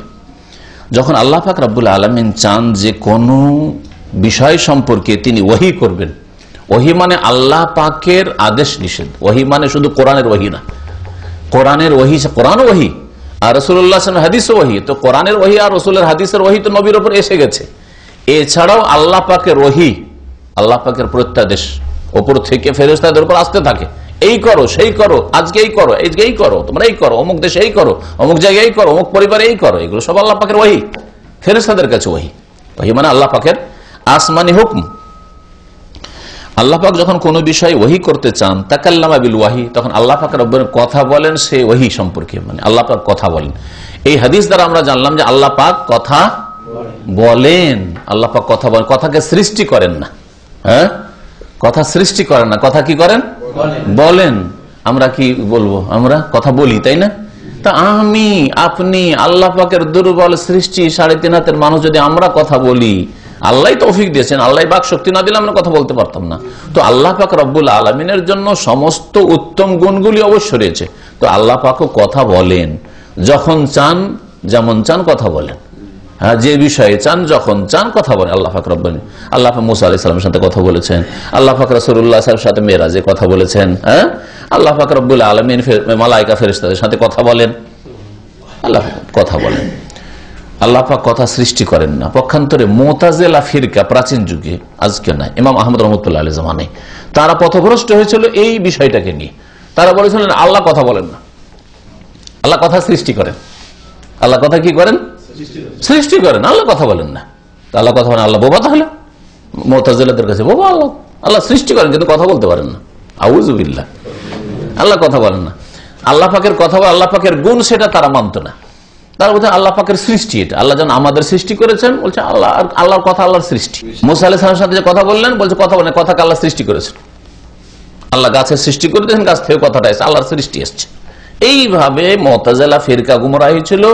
যখন আল্লাহ পাক রব্বুল আলামিন চান যে কোন বিষয় সম্পর্কে তিনি ওহী করবেন। ওহী মানে আল্লাহ পাকের আদেশ নিষেধ, ওহী মানে শুধু কোরআনের ওহী না, কোরআনের ওহী, কোরআন ওহী আর রাসূলুল্লাহ সাল্লাল্লাহু আলাইহি ওয়াসাল্লাম হাদিস ওহী। তো কোরআনের ওহী আর রাসূলের হাদিসের ওহী তো নবীর উপর এসে গেছে। এছাড়াও আল্লাহ পাকের ওহী, আল্লাহ পাকের প্রত্যাদেশ উপর থেকে ফেরেশতাদের উপর আসতে থাকে, এই করো সেই করো, আজকে এই করো, আজকে এই করো, তোমরা এই করো, অমুক দেশে এই করো, অমুক জায়গায় এই করো, অমুক পরিবারে এই করো, এগুলো সব আল্লাহ পাকের ওহী, ফেরেশতাদের কাছে ওহী। ওহী মানে আল্লাহ পাকের আসমানি হুকুম। আল্লাহ পাক যখন কোনো বিষয় ওহী করতে চান, তাকাল্লামা বিল ওয়াহি, তখন আল্লাহ পাক রব্বুল কথা বলেন সেই ওহী সম্পর্কে, মানে আল্লাহ পাক কথা বলেন। এই হাদিস দ্বারা আমরা জানলাম যে আল্লাহ পাক কথা বলেন, আল্লাহ পাক কথা বলেন, কথাকে সৃষ্টি করেন না। হ্যাঁ, কথা সৃষ্টি করেন না, কথা কি করেন? বলেন। আমরা কি বলবো? আমরা কথা বলি, তাই না? তা আমি আপনি আল্লাহ পাকের দুর্বল সৃষ্টি, 3.5 হাতের মানুষ, যদি আমরা কথা বলি, আল্লাহ তৌফিক দিয়েছেন, আল্লাহ বাক শক্তি না দিলে আমরা কথা বলতে পারতাম না। তো আল্লাহ পাক রব্বুল আলামিনের জন্য সমস্ত উত্তম গুণগুলি অবশ্য রয়েছে। তো আল্লাহ পাকও কথা বলেন, যখন চান, যেমন চান কথা বলেন। হ্যাঁ, যে বিষয়ে চান, যখন চান কথা বলেন আল্লাহ পাক রব্বুল। আল্লাহ পাক মুসা আলাইহিস সালামের সাথে কথা বলেছেন, আল্লাহ পাক রাসূলুল্লাহ সাল্লাল্লাহু আলাইহি ওয়াসাল্লামের সাথে মেরাজে কথা বলেছেন। হ্যাঁ, আল্লাহ পাক রব্বুল আলামিন মালায়েকা ফেরেশতাদের সাথে কথা বলেন, আল্লাহ কথা বলেন। আল্লাহ পাক কথা সৃষ্টি করেন না। পক্ষান্তরে মুতাজিলা ফিরকা প্রাচীন যুগে, আজকে নয়, ইমাম আহমদ রাহমাতুল্লাহ আলাইহি জামানায় তারা পথভ্রষ্ট হয়েছিল এই বিষয়টাকে নিয়ে। তারা বলেছিলেন আল্লাহ কথা বলেন না, আল্লাহ কথা সৃষ্টি করেন। আল্লাহ কথা কি করেন? সৃষ্টি করেন, আল্লাহ কথা বলেন না। আল্লাহ কথা বলেন, আল্লাহ বোবা? তাহলে মুতাজিলাদের কাছে বোবা আল্লাহ, আল্লাহ সৃষ্টি করেন কিন্তু কথা বলতে পারেন না। আউযু বিল্লাহ, আল্লাহ কথা বলেন না। আল্লাহ পাকের কথা বলে, আল্লাহ পাকের গুণ, সেটা তারা মানত না। তারা বলছে আল্লাহ পাকের সৃষ্টি, এটা আল্লাহ যেন আমাদের সৃষ্টি করেছেন, বলছে আল্লাহ, আল্লাহর কথা আল্লাহর সৃষ্টি। মুসা আলাইহিস সালামের সাথে যে কথা বললেন, বলছে কথা বলেন, কথাকে আল্লাহ সৃষ্টি করেছেন। আল্লাহ গাছের সৃষ্টি করে দিয়েছেন, গাছ থেকে কথাটা এসেছে, আল্লাহর সৃষ্টি এসছে। এইভাবে মুতাজিলা ফিরকা গুমরাহী ছিল।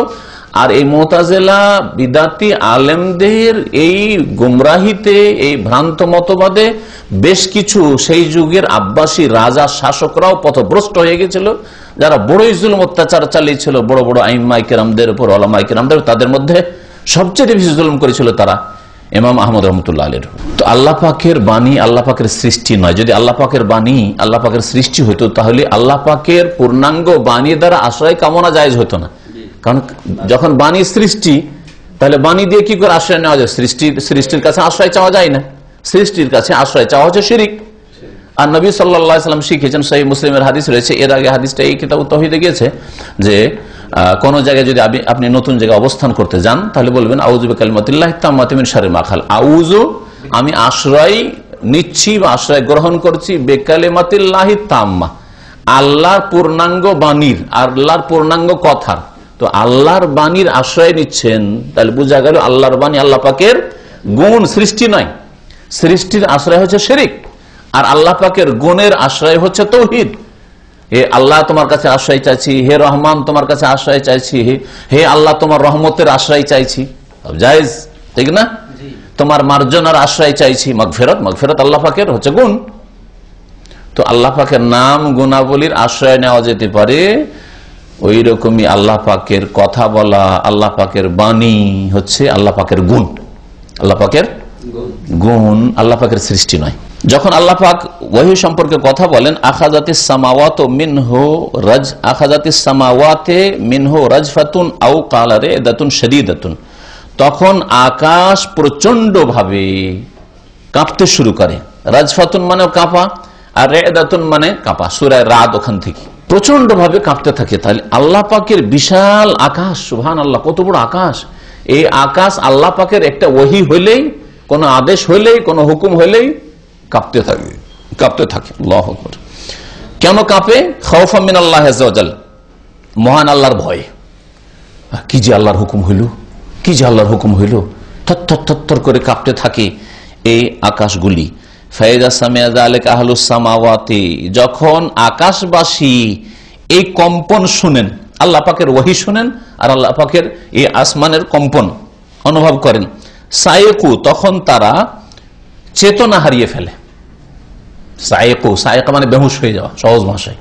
আর এই মুতাজিলা বিদাতি আলেমদের এই গুমরাহিতে, এই ভ্রান্ত মতবাদে বেশ কিছু সেই যুগের আব্বাসী রাজা শাসকরাও পথভ্রষ্ট হয়ে গেছিল, যারা বড়ই জুলুম অত্যাচার চালিয়েছিল বড় বড় আইম্মায়ে কেরামদের উপর, উলামায়ে কেরামদের। তাদের মধ্যে সবচেয়ে বেশি জুলুম করেছিল তারা ইমাম আহমদ রহমতুল্লাহ আলাইহি। তো আল্লাহ পাকের বাণী আল্লাহ পাকের সৃষ্টি নয়। যদি আল্লাহ পাকের বাণী আল্লাহ পাকের সৃষ্টি হইতো, তাহলে আল্লাহ পাকের পূর্ণাঙ্গ বাণী দ্বারা আশ্রয় কামনা জায়েজ হতো না। কারণ যখন বাণী সৃষ্টি, তাহলে বাণী দিয়ে কি করে আশ্রয় নেওয়া যায়? সৃষ্টির কাছে আশ্রয় চাওয়া যায় না। সৃষ্টির কাছে আশ্রয় চাওয়া হচ্ছে শিরিক। আর নবী সাল্লাল্লাহু আলাইহি ওয়াসাল্লাম শিখিয়েছেন, সহিহ মুসলিমের হাদিস রয়েছে, এর আগে হাদিসটা এই কিতাব তাওহীদে গিয়েছে, যে কোন জায়গায় যদি আপনি নতুন জায়গায় অবস্থান করতে যান, তাহলে বলবেন আউযু বিকালিমাতিল্লাহি তাম্মাতি মিন শাররি মা খালাক। আউযু, আমি আশ্রয় নিচ্ছি বা আশ্রয় গ্রহণ করছি, বিকালিমাতিল্লাহি তাম্মা, আল্লাহর পূর্ণাঙ্গ বাণীর, আল্লাহর পূর্ণাঙ্গ কথার। তো আল্লাহর বাণীর আশ্রয় নিচ্ছেন, তাহলে বোঝা গেল আল্লাহর বাণী আল্লাহ পাকের গুণ, সৃষ্টি নয়। সৃষ্টির আশ্রয় হচ্ছে শিরক, আর আল্লাহ পাকের গুণের আশ্রয় হচ্ছে তাওহীদ। হে আল্লাহ, তোমার কাছে আশ্রয় চাইছি, হে রহমান তোমার কাছে আশ্রয় চাইছি, হে আল্লাহ তোমার রহমতের আশ্রয় চাইছি, জায়েজ, ঠিক না? তোমার মার্জনার আশ্রয় চাইছি, মাগফিরাত, মাগফিরাত আল্লাহ পাকের হচ্ছে গুণ। তো আল্লাহ পাকের নাম গুণাবলীর আশ্রয় নেওয়া যেতে পারে। ওই রকমই আল্লাহ পাকের কথা বলা, আল্লাহ পাকের বাণী হচ্ছে আল্লাহ পাকের গুণ, আল্লাহ পাকের গুণ, আল্লাহ পাকের সৃষ্টি নয়। যখন আল্লাহ পাক ওহী সম্পর্কে কথা বলেন, আখাযাতিস সামাওয়াতু মিনহু আখাযাতিস সামাওয়াতে মিনহু রাজফাতুন আও ক্বালা রাদাতুন শাদীদাতুন, তখন আকাশ প্রচন্ড ভাবে কাঁপতে শুরু করে। রাজফাতুন মানে কাঁপা, আর রাদাতুন মানে কাঁপা, সূরা রাদ ওখান থেকে প্রচন্ড ভাবে কাঁপতে থাকে। তাহলে আল্লাহ পাকের বিশাল আকাশ, সুবহানাল্লাহ, কত বড় আকাশ! এই আকাশ আল্লাহ পাকের একটা ওহী হইলেই কোন আদেশ হইলেই, কোন হুকুম হইলেই কাঁপতে থাকে, কাঁপতে থাকে। আল্লাহু আকবার। কেন কাঁপে? খাউফা মিন আল্লাহ আযজা ওয়া জাল, মহান আল্লাহর ভয়। কি যে আল্লাহর হুকুম হইল, কি যে আল্লাহর হুকুম হইল, থরথর থরথর করে কাঁপতে থাকে এই আকাশগুলি। ফাইদা সামিয়া যালিকা আহলুস সামাওয়াতি, যখন আকাশবাসী এই কম্পন শুনেন, আল্লাহ পাকের ওহী শুনেন আর আল্লাহ পাকের এই আসমানের কম্পন অনুভব করেন, সায়েকু, তখন তারা চেতনা হারিয়ে ফেলে। সায়েকু, সায়েকা মানে বেহুশ হয়ে যাওয়া সহজ ভাষায়।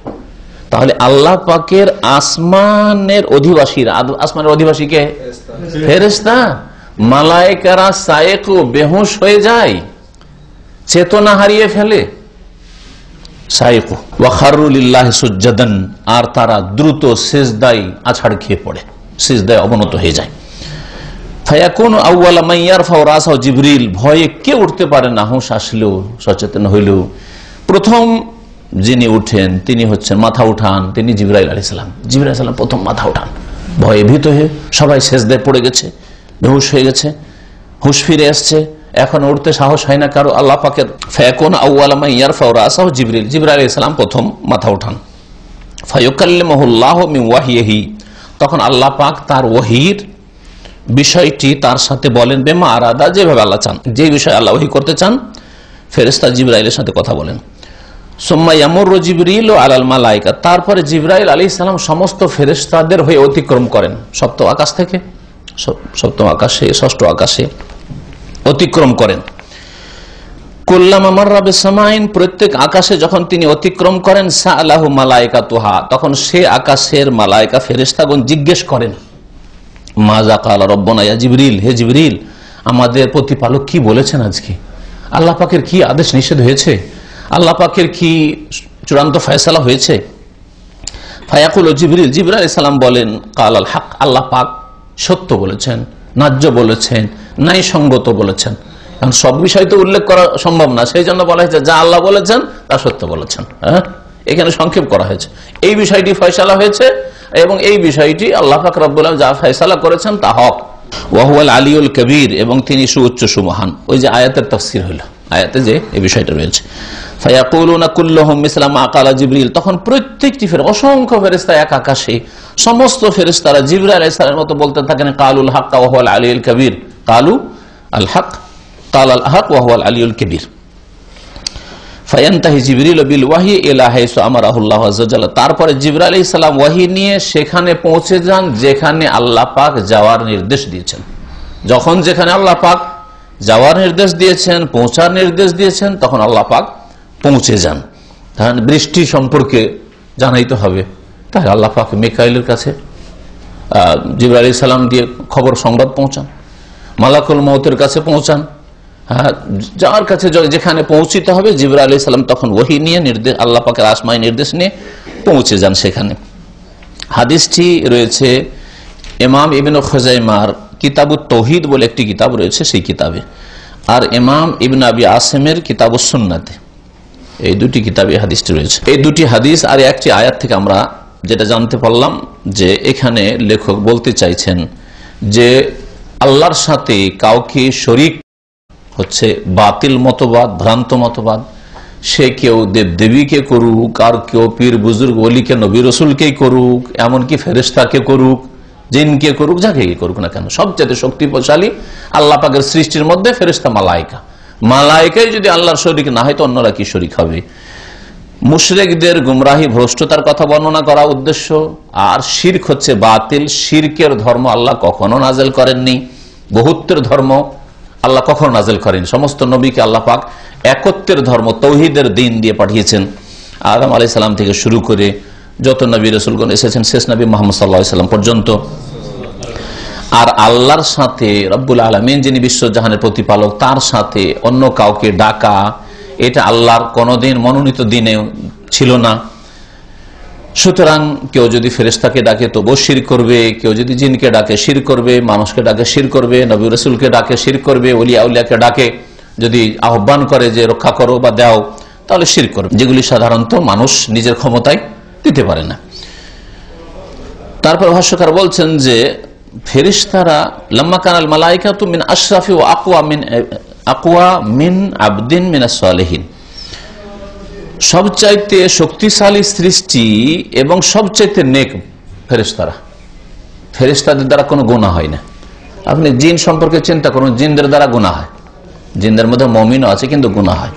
তাহলে আল্লাহ পাকের আসমানের অধিবাসীরা, আসমানের অধিবাসী কে? ফেরেশতা। মালায়েকারা সায়েকু, বেহুশ হয়ে যায়, চেতনা হারিয়ে ফেলে। সায়েকু ওয়া খাররু লিল্লাহি সুজদান, আর তারা দ্রুত সিজদায় আছাড় খেয়ে পড়ে, সিজদায় অবনত হয়ে যায়। ফায়াকুনু আউওয়ালা মান ইয়ারফাউ রাসাহু জিবরিল, ভয়ে কে উঠতে পারে না, হুঁশ আসলেও, সচেতন হইলেও প্রথম যিনি উঠেন তিনি হচ্ছেন, মাথা উঠান, তিনি জিবরাইল আলাইহিস সালাম। জিবরাইল আলাইহিস সালাম প্রথম মাথা উঠান, ভয়ে ভীত হয়ে সবাই সিজদায় পড়ে গেছে, বেহুশ হয়ে গেছে, হুঁশ ফিরে আসছে, এখন উঠতে সাহস হয় না কারো। আল্লাহ পাকের ফায়াকুনু আউওয়ালা মান ইয়ারফাউ রাসাহু জিবরিল, জিবরাইল আলাইহিস সালাম প্রথম মাথা উঠান। ফায়ুকাল্লিমুহুল্লাহু মিন ওয়াহয়িহি, তখন আল্লাহ পাক তার ওহীর বিষয়টি তার সাথে বলেন, বেমা আরাদা, যেভাবে আল্লাহ চান, যে বিষয় আল্লাহ ওহী করতে চান ফেরেশতা জিবরাইলের সাথে কথা বলেন। সুম্মা ইয়ামুরু জিবরিল আলাল মালায়েকা, তারপরে জিবরাইল আলাইহিস সালাম সমস্ত ফেরেশতাদের হয়ে অতিক্রম করেন সপ্তম আকাশ থেকে সপ্তম আকাশে, ষষ্ঠ আকাশে অতিক্রম করেন। কুল্লামা মাররা বিসামাইন, প্রত্যেক আকাশে যখন তিনি অতিক্রম করেন, সাআলাহু মালায়েকাতুহা, তখন সে আকাশের মালায়েকা ফেরেশতাগণ জিজ্ঞেস করেন, মাজা কালা রব্বনা ইয়া জিবরিল, হে জিবরিল, আমাদের প্রতিপালক কি বলেছেন আজকে, আল্লাহ পাকের কি আদেশ নিষেধ হয়েছে, আল্লাহ পাকের কি চূড়ান্ত ফয়সালা হয়েছে? ফায়াকুলু জিবরিল, জিবরাইল আলাইহিস সালাম বলেন, কালাল হক, আল্লাহ পাক সত্য বলেছেন, ন্যায্য বলেছেন, ন্যায়সঙ্গত বলেছেন। কারণ সব বিষয় তো উল্লেখ করা সম্ভব না, সেই জন্য বলা হয়েছে যা আল্লাহ বলেছেন তা সত্য বলেছেন। হ্যাঁ, এখানে সংক্ষেপ করা হয়েছে, এই বিষয়টি ফয়সালা হয়েছে এবং এই বিষয়টি আল্লাহ পাক রব্বুল আলামিন যা ফয়সালা করেছেন তা হক। ওয়া হুয়াল আলিয়ুল কবীর, এবং তিনি সুউচ্চ সুমহান। ওই যে আয়াতের তাফসীর হলো, আয়াতে যে এই বিষয়টা রয়েছে, ফায়াকুলুনা কুল্লুহুম মিসলা মা ক্বালা জিবরিল, তখন প্রত্যেকটি অসংখ্য ফেরেশতা এক আকাশে, সমস্ত ফেরেশতারা জিবরাইল আলাইহিস সালামের মতো বলতে থাকেন, কালুল হক ওয়া হুয়াল আলিয়ুল কবীর, কালু আল হক, কাল আল হক ওয়া হুয়াল আলিয়ুল কবীর। ফায়ানতাহি জিবরিল বিল ওয়াহি ইলা হাইসু আমারাহুল্লাহু আযজা ওয়া জাল্লা, তারপরে জিবরাইল আলাইহিস সালাম ওয়াহি নিয়ে সেখানে পৌঁছে যান যেখানে আল্লাহ পাক যাওয়ার নির্দেশ দিয়েছেন। যখন যেখানে আল্লাহ পাক যাওয়ার নির্দেশ দিয়েছেন, পৌঁছার নির্দেশ দিয়েছেন, তখন আল্লাহ পাক পৌঁছে যান। তাহলে বৃষ্টি সম্পর্কে জানাইতে হবে, তাহলে আল্লাহ পাক মিকাইলের কাছে জিবরাইল আলাইহিস সালাম দিয়ে খবর সংবাদ পৌঁছান, মালাকুল মউতের কাছে পৌঁছান। হ্যাঁ, যার কাছে যেখানে পৌঁছিতে হবে জিবরাইল আলাইহিস সালাম তখন ওহী নিয়ে নির্দেশ, আল্লাহ পাকের আসমাই নির্দেশ নিয়ে পৌঁছে যান সেখানে। হাদিসটি রয়েছে ইমাম ইবনে খুজাইমার কিতাবুত তাওহীদ বলে একটি কিতাব রয়েছে, সেই কিতাবে, আর ইমাম ইবনে আবি আসিমের কিতাবুস সুন্নাতে, এই দুটি কিতাবে হাদিসটি রয়েছে। এই দুটি হাদিস আর একটি আয়াত থেকে আমরা যেটা জানতে পারলাম যে এখানে লেখক বলতে চাইছেন যে আল্লাহর সাথে কাউকে শরীক হচ্ছে বাতিল মতবাদ, ভ্রান্ত মতবাদ। সে কেউ দেবদেবীকে করুক, আর কেউ পীর বুজুর্গ ওলিকে, নবী রসুলকেই করুক, এমনকি ফেরেশতাকে করুক, জিনকে করুক, যাকে করুক না কেন, সবচেয়ে শক্তিশালী আল্লাহ পাকের সৃষ্টির মধ্যে ফেরেশতা, মালায়েকা। মালায়েকাই যদি আল্লাহর শরীক না হয় তো অন্যরা কি শরীক হবে? মুশরিকদের গুমরাহি, ভ্রষ্টতার কথা বর্ণনা করা উদ্দেশ্য। আর শিরক হচ্ছে বাতিল, শিরকের ধর্ম আল্লাহ কখনো নাজেল করেননি, বহুত্বের ধর্ম আল্লাহ কখনো নাজেল করেন। সমস্ত নবীকে আল্লাহ পাক একত্বের ধর্ম, তৌহিদের দিন দিয়ে পাঠিয়েছেন। আদম আলাইহিস সালাম থেকে শুরু করে যত নবী রাসূলগণ এসেছেন শেষ নবী মুহাম্মদ সাল্লাল্লাহু আলাইহি ওয়াসাল্লাম পর্যন্ত। আর আল্লাহর সাথে রব্বুল আলামিন যিনি বিশ্বজাহানের প্রতিপালক, তার সাথে অন্য কাউকে ডাকা, এটা আল্লাহর কোনদিন মনোনীত দিনে ছিল না। সুতরাং কেউ যদি ফেরেশতাকে ডাকে তবু শিরক করবে, কেউ যদি জিনকে ডাকে শিরক করবে, মানুষকে ডাকে শিরক করবে, নবী রাসূলকে ডাকে শিরক করবে, ওলিয়া উলিয়াকে ডাকে যদি আহ্বান করে যে রক্ষা করো বা দাও, তাহলে শিরক করবে, যেগুলি সাধারণত মানুষ নিজের ক্ষমতায় দিতে পারে না। তারপর ভাষ্যকার বলছেন যে ফেরেশতারা লাম্মা কানাল মালাইকাতু মিন আশরাফি ওয়া আকওয়া মিন আকওয়া মিন আবদিন মিনাস সালিহিন, সবচাইতে শক্তিশালী সৃষ্টি এবং সবচাইতে নেক ফেরেশতারা। ফেরেশতাদের দ্বারা কোনো গুনাহ হয় না। আপনি জিন সম্পর্কে চিন্তা করুন, জিনদের দ্বারা গুনাহ হয়, জিনদের মধ্যে মুমিনও আছে কিন্তু গুনাহ হয়।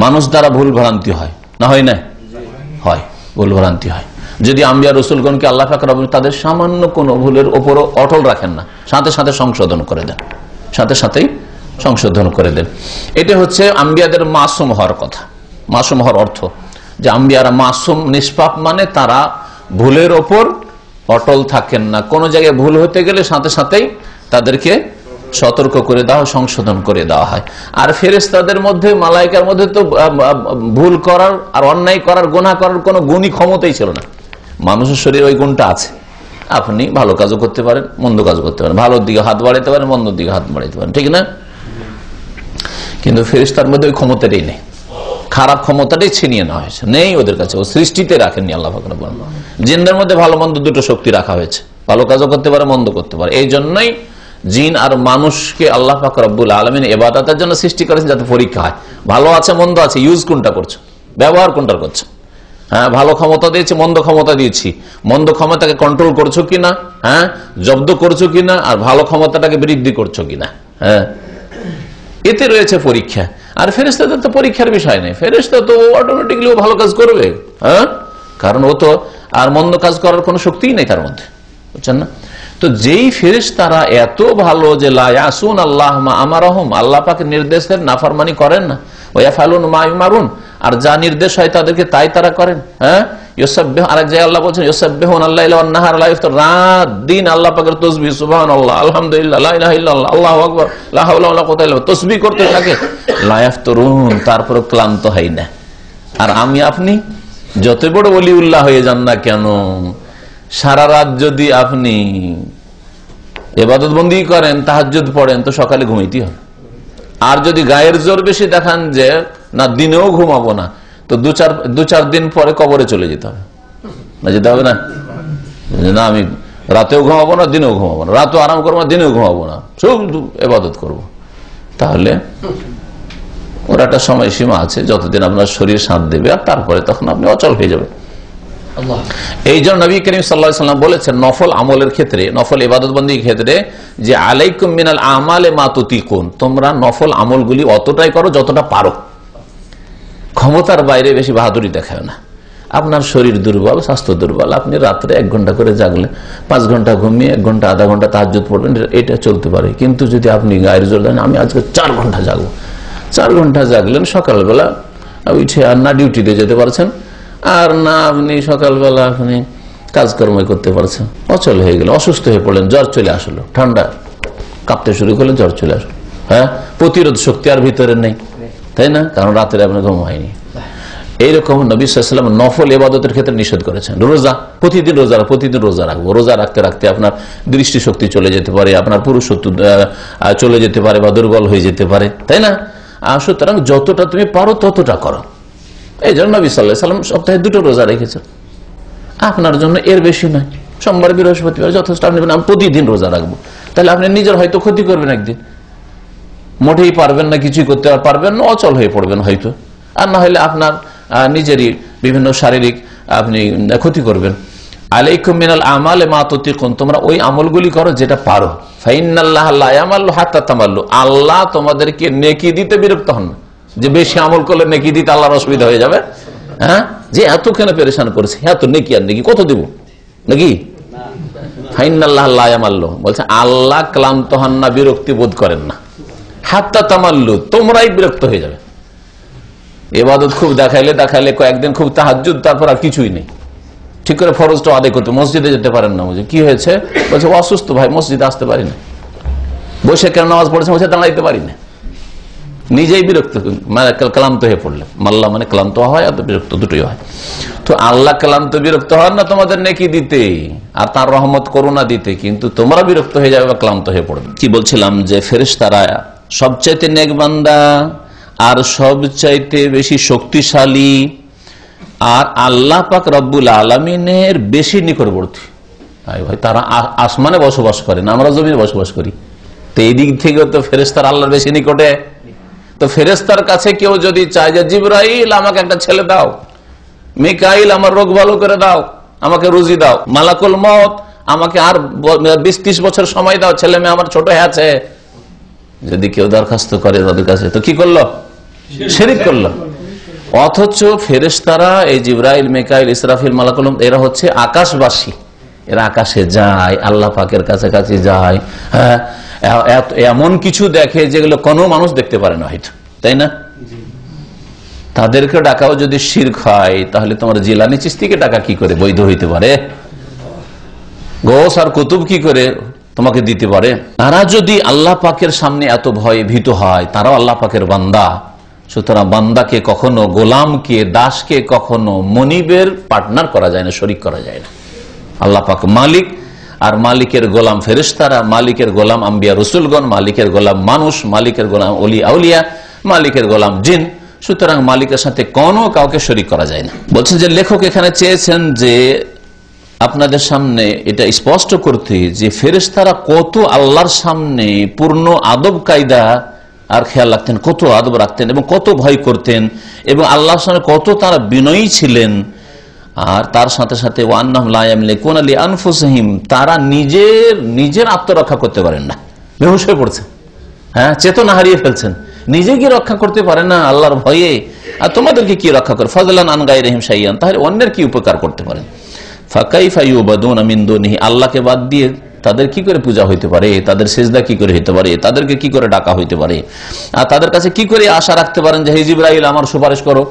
মানুষ দ্বারা ভুল ভ্রান্তি হয় না, হয় না? হয়, ভুল ভ্রান্তি হয়। যদি আম্বিয়া রসুলগণকে আল্লাহ পাক রব্বুল তাদের সামান্য কোনো ভুলের ওপরও অটল রাখেন না, সাথে সাথে সংশোধন করে দেন, সাথে সাথেই সংশোধন করে দেন। এটা হচ্ছে আম্বিয়াদের মাসুম হওয়ার কথা। মাসুম হওয়ার অর্থ যে আম্বিয়ারা মাসুম, নিষ্পাপ, মানে তারা ভুলের ওপর অটল থাকেন না। কোন জায়গায় ভুল হতে গেলে সাথে সাথেই তাদেরকে সতর্ক করে দেওয়া, সংশোধন করে দেওয়া হয়। আর ফেরেশতাদের মধ্যে, মালাইকার মধ্যে তো ভুল করার আর অন্যায় করার, গুনাহ করার কোনো গুণই ক্ষমতাই ছিল না। মানুষের শরীরে ওই গুণটা আছে। আপনি ভালো কাজও করতে পারেন, মন্দ কাজ করতে পারেন, ভালোর দিকে হাত বাড়াইতে পারেন, মন্দর দিকে হাত বাড়াইতে পারেন, ঠিক না? কিন্তু ফেরেশতার মধ্যে ওই ক্ষমতাটাই নেই, খারাপ ক্ষমতাটাই ছিনিয়ে নেওয়া হয়েছে, নেই ওদের কাছে। ও সৃষ্টিতে রাখেননি আল্লাহ পাক রব্বুল আলামিন। জিনদের মধ্যে ভালো মন্দ দুটো শক্তি রাখা হয়েছে, ভালো কাজও করতে পারে, মন্দ করতে পারে। এই জন্যই জিন আর মানুষকে আল্লাহ পাক রব্বুল আলামিন ইবাদতের জন্য সৃষ্টি করেছেন, যাতে পরীক্ষা হয়। ভালো আছে, মন্দ আছে, ইউজ কোনটা করছো, ব্যবহার কোনটা করছো। হ্যাঁ, ভালো ক্ষমতা দিয়েছি, মন্দ ক্ষমতা দিয়েছি, মন্দ ক্ষমতাকে কন্ট্রোল করছো কিনা, হ্যাঁ, জব্দ করছো কিনা, আর ভালো ক্ষমতাটাকে বৃদ্ধি করছো কিনা। হ্যাঁ, এতে রয়েছে পরীক্ষা। আর ফেরেশতাদের তো পরীক্ষার বিষয় নেই, ফেরেশতা তো অটোমেটিকলি ভালো কাজ করবে। হ্যাঁ, কারণ ও তো আর মন্দ কাজ করার কোনো শক্তিই নেই তার মধ্যে, বুঝছেন না? তো যেই ফেরেশতারা এত ভালো যে লা ইয়াসুন আল্লাহ মা আমারহুম, আল্লাহ পাকের নির্দেশের নাফরমানি করেন না, ওয়া ইয়াফালুন মা ইউমারুন, আর যা নির্দেশ হয় তাদেরকে তাই তারা করেন। হ্যাঁ, ইউসাব্বিহু, আরেক জায়গায় আল্লাহ বলেছেন ইউসাব্বিহুন আল-লাইলা ওয়ান-নাহার লা ইফতার, রাত দিন আল্লাহ পাকের তাসবিহ, সুবহানাল্লাহ, আলহামদুলিল্লাহ, লা ইলাহা ইল্লাল্লাহ, আল্লাহু আকবার, লা হাওলা ওয়ালা কুওয়াতা ইল্লা বিল্লাহ, তাসবিহ করতে থাকে, লা ইফতারুন, তারপর ক্লান্ত হয় না। আর আমি আপনি যত বড় ওলিউল্লাহ হয়ে যান না কেন, সারা রাত যদি আপনি ইবাদত বন্দেগী করেন, তাহাজ্জুদ পড়েন, তো সকালে ঘুমাইতে হবে। আর যদি গায়ের জোর বেশি দেখান যে না দিনেও ঘুমাবো না, তো দু চার দিন পরে কবরে চলে যেতে হবে। না, যেতে হবে না? না, আমি রাতেও ঘুমাবো না, দিনেও ঘুমাবো না, রাতেও আরাম করবো না, দিনেও ঘুমাবো না, সব ইবাদত করবো। তাহলে ওর একটা সময়সীমা আছে, যতদিন আপনার শরীর সাথ দেবে, আর তারপরে তখন আপনি অচল হয়ে যাবে। এই জন্য নবী করিম সাল্লাল্লাহু আলাইহি ওয়াসাল্লাম বলেছেন নফল আমলের ক্ষেত্রে, নফল ইবাদত বন্দেগীর ক্ষেত্রে, যে আলাইকুম মিনাল আমালে মা তুতিকুন, তোমরা নফল আমলগুলি অতটাই করো যতটা পারো, ক্ষমতার বাইরে বেশি বাহাদুরি দেখায় না। আপনার শরীর দুর্বল, স্বাস্থ্য দুর্বল, আপনি রাত্রে 1 ঘন্টা করে জাগলে, 5 ঘন্টা ঘুমিয়ে 1 ঘন্টা আধা ঘন্টা তাহাজ্জুদ পড়বেন, এটা চলতে পারে। কিন্তু যদি আপনি গায়ের জোর দেন, আমি আজকে 4 ঘন্টা জাগবো, 4 ঘন্টা জাগলেন, সকালবেলা উঠে আর না ডিউটিতে যেতে পারছেন, আর না আপনি সকালবেলা আপনি কাজকর্ম করতে পারছেন, অচল হয়ে গেল, অসুস্থ হয়ে পড়লেন, জ্বর চলে আসলো, ঠান্ডা কাঁপতে শুরু করলেন, জ্বর চলে আসলো। হ্যাঁ, প্রতিরোধ শক্তি আর ভিতরে নেই, তাই না? কারণ রাতের আপনার ঘুম হয়নি। এইরকম নবী সাল্লাল্লাহু আলাইহি ওয়াসাল্লাম নফল ইবাদতের ক্ষেত্রে নিষেধ করেছেন। রোজা, প্রতিদিন রোজা রাখবো, রোজা রাখতে রাখতে আপনার দৃষ্টিশক্তি চলে যেতে পারে, আপনার পুরুষত্ব চলে যেতে পারে, বা দুর্বল হয়ে যেতে পারে, তাই না? সুতরাং যতটা তুমি পারো ততটা করো। এই জন্য নবী সাল্লাল্লাহু আলাইহি ওয়াসাল্লাম সপ্তাহে 2টো রোজা রেখেছেন। আপনার জন্য এর বেশি নয়, সোমবার বৃহস্পতিবার যথেষ্ট। আপনি আমি প্রতিদিন রোজা রাখবো, তাহলে আপনি নিজের হয়তো ক্ষতি করবেন, একদিন মোটেই পারবেন না, কিছুই করতে পারবেন না, অচল হয়ে পড়বেন হয়তো, আর না হলে আপনার নিজেরই বিভিন্ন শারীরিক আপনি ক্ষতি করবেন। আলাইকুম মিনাল আমালে মা তুতিকুন, তোমরা ওই আমলগুলি করো যেটা পারো। ফাইন্নাল্লাহা লা ইয়ামাল্লু হাত্তা তামাল্লু, আল্লাহ তোমাদেরকে নেকি দিতে বিরক্ত হন না, যে বেশি আমল করলে নেকি দিতে আল্লাহর অসুবিধা হয়ে যাবে। হ্যাঁ, যে এত কেন পেরেশান করেছে, এত নেকি আর নেকি কত দেব নাকি? ফাইন্নাল্লাহা লা ইয়ামাল্লু বলছে আল্লাহ ক্লান্ত হন না, বিরক্তি বোধ করেন না। হাত্তা তামাল্লু, তোমরাই বিরক্ত হয়ে যাবে। ইবাদত খুব দেখাইলে কয়েকদিন খুব তাহাজ্জুদ, তারপর আর কিছুই নেই, ঠিক করে ফরজটা আদায় করতে, মসজিদে যেতে পারেন না। বুঝে কি হয়েছে? বলছে অসুস্থ ভাই, মসজিদে আসতে পারি না। বসে কেন নামাজ পড়েছে? বসে দাঁড়াইতে পারি না। নিজেই বিরক্ত, মানে ক্লান্ত হয়ে পড়লে, মাল্লা মানে ক্লান্ত হয়, আর বিরক্ত দুটোই হয়। তো আল্লাহ ক্লান্ত বিরক্ত হন না তোমাদের নেকি দিতে আর তার রহমত করুণা দিতে, কিন্তু তোমরা বিরক্ত হয়ে যাবে বা ক্লান্ত হয়ে পড়বে। কি বলছিলাম, যে ফেরেশতারা সবচাইতে নেক বান্দা আর সবচাইতে বেশি শক্তিশালী, আর আল্লাহ পাক রব্বুল আলামিনের বেশি নিকটবর্তী। ভাই, তারা আসমানে বসবাস করেন, আমরা জমিনে বসবাস করি, তো এই দিক থেকে তো ফেরেশতারা আল্লাহর বেশি নিকটে তো ফেরেশতার কাছে কেউ যদি চায় যে জিবরাইল আমাকে একটা ছেলে দাও, মিকাইল আমার রোগ ভালো করে দাও, আমাকে রুজি দাও, মালাকুল মউত আমাকে আর 20-30 বছর সময় দাও, ছেলে মেয়ে আমার ছোট আছে, যদি কেউ দরখাস্ত করে তাদের কাছে, তো কি করলো? শিরক করলো। অথচ ফেরেশতারা এই জিবরাইল, মিকাইল, ইসরাফিল, মালাকুল মউত এরা হচ্ছে আকাশবাসী, এরা আকাশে যায়, আল্লাহ পাকের কাছাকাছি যায়, হ্যাঁ, এমন কিছু দেখে যেগুলো কোনো মানুষ দেখতে পারে না হয়তো, তাই না? তাদেরকে ডাকাও যদি শিরক হয়, তাহলে তোমার জিলানি চিশতিকে ডাকা কি করে বৈধ হইতে পারে? গোস আর কুতুব কি করে তোমাকে দিতে পারে? তারা যদি আল্লাহ পাকের সামনে এত ভয়ে ভীত হয়, তারাও আল্লাহ পাকের বান্দা, সুতরাং বান্দাকে কখনো, গোলামকে, দাসকে কখনো মনিবের পার্টনার করা যায় না, শরিক করা যায় না। আল্লাহ পাক মালিক, আর মালিকের গোলাম ফেরেশতারা, মালিকের গোলাম আম্বিয়া রসুলগণ, মালিকের গোলাম মানুষ, মালিকের গোলাম ওলি আউলিয়া, মালিকের গোলাম জিন। সুতরাং মালিকের সাথে কোনো কাউকে শরিক করা যায় না। বলছেন যে লেখক এখানে চেয়েছেন যে আপনাদের সামনে এটা স্পষ্ট করতে যে ফেরেশতারা কত আল্লাহর সামনে পূর্ণ আদব কায়দা আর খেয়াল রাখতেন, কত আদব রাখতেন এবং কত ভয় করতেন, এবং আল্লাহর সামনে কত তারা বিনয়ী ছিলেন। আর তার সাথে সাথে ওয়ান্নাহুম লা ইয়ামলিকুনা লিআনফুসিহিম, তারা নিজের আত্মরক্ষা করতে পারেন না, বেহুশ হয়ে পড়ছেন, হ্যাঁ, চেতনা হারিয়ে ফেলছেন, নিজে কি রক্ষা করতে পারে না আল্লাহর ভয়ে, আর তোমাদেরকে কি রক্ষা করে? ফাজলান আন গায়রিহিম শাইয়ান, তাহলে অন্যের কি উপকার করতে পারেন? ফাকাইফা ইউবাদুনা মিন দুনিহি, আল্লাহকে বাদ দিয়ে তাদের কি করে পূজা হইতে পারে, তাদের সিজদা কি করে হইতে পারে, তাদেরকে কি করে ডাকা হইতে পারে, আর তাদের কাছে কি করে আশা রাখতে পারেন যে হে জিবরাইল আমার সুপারিশ করো,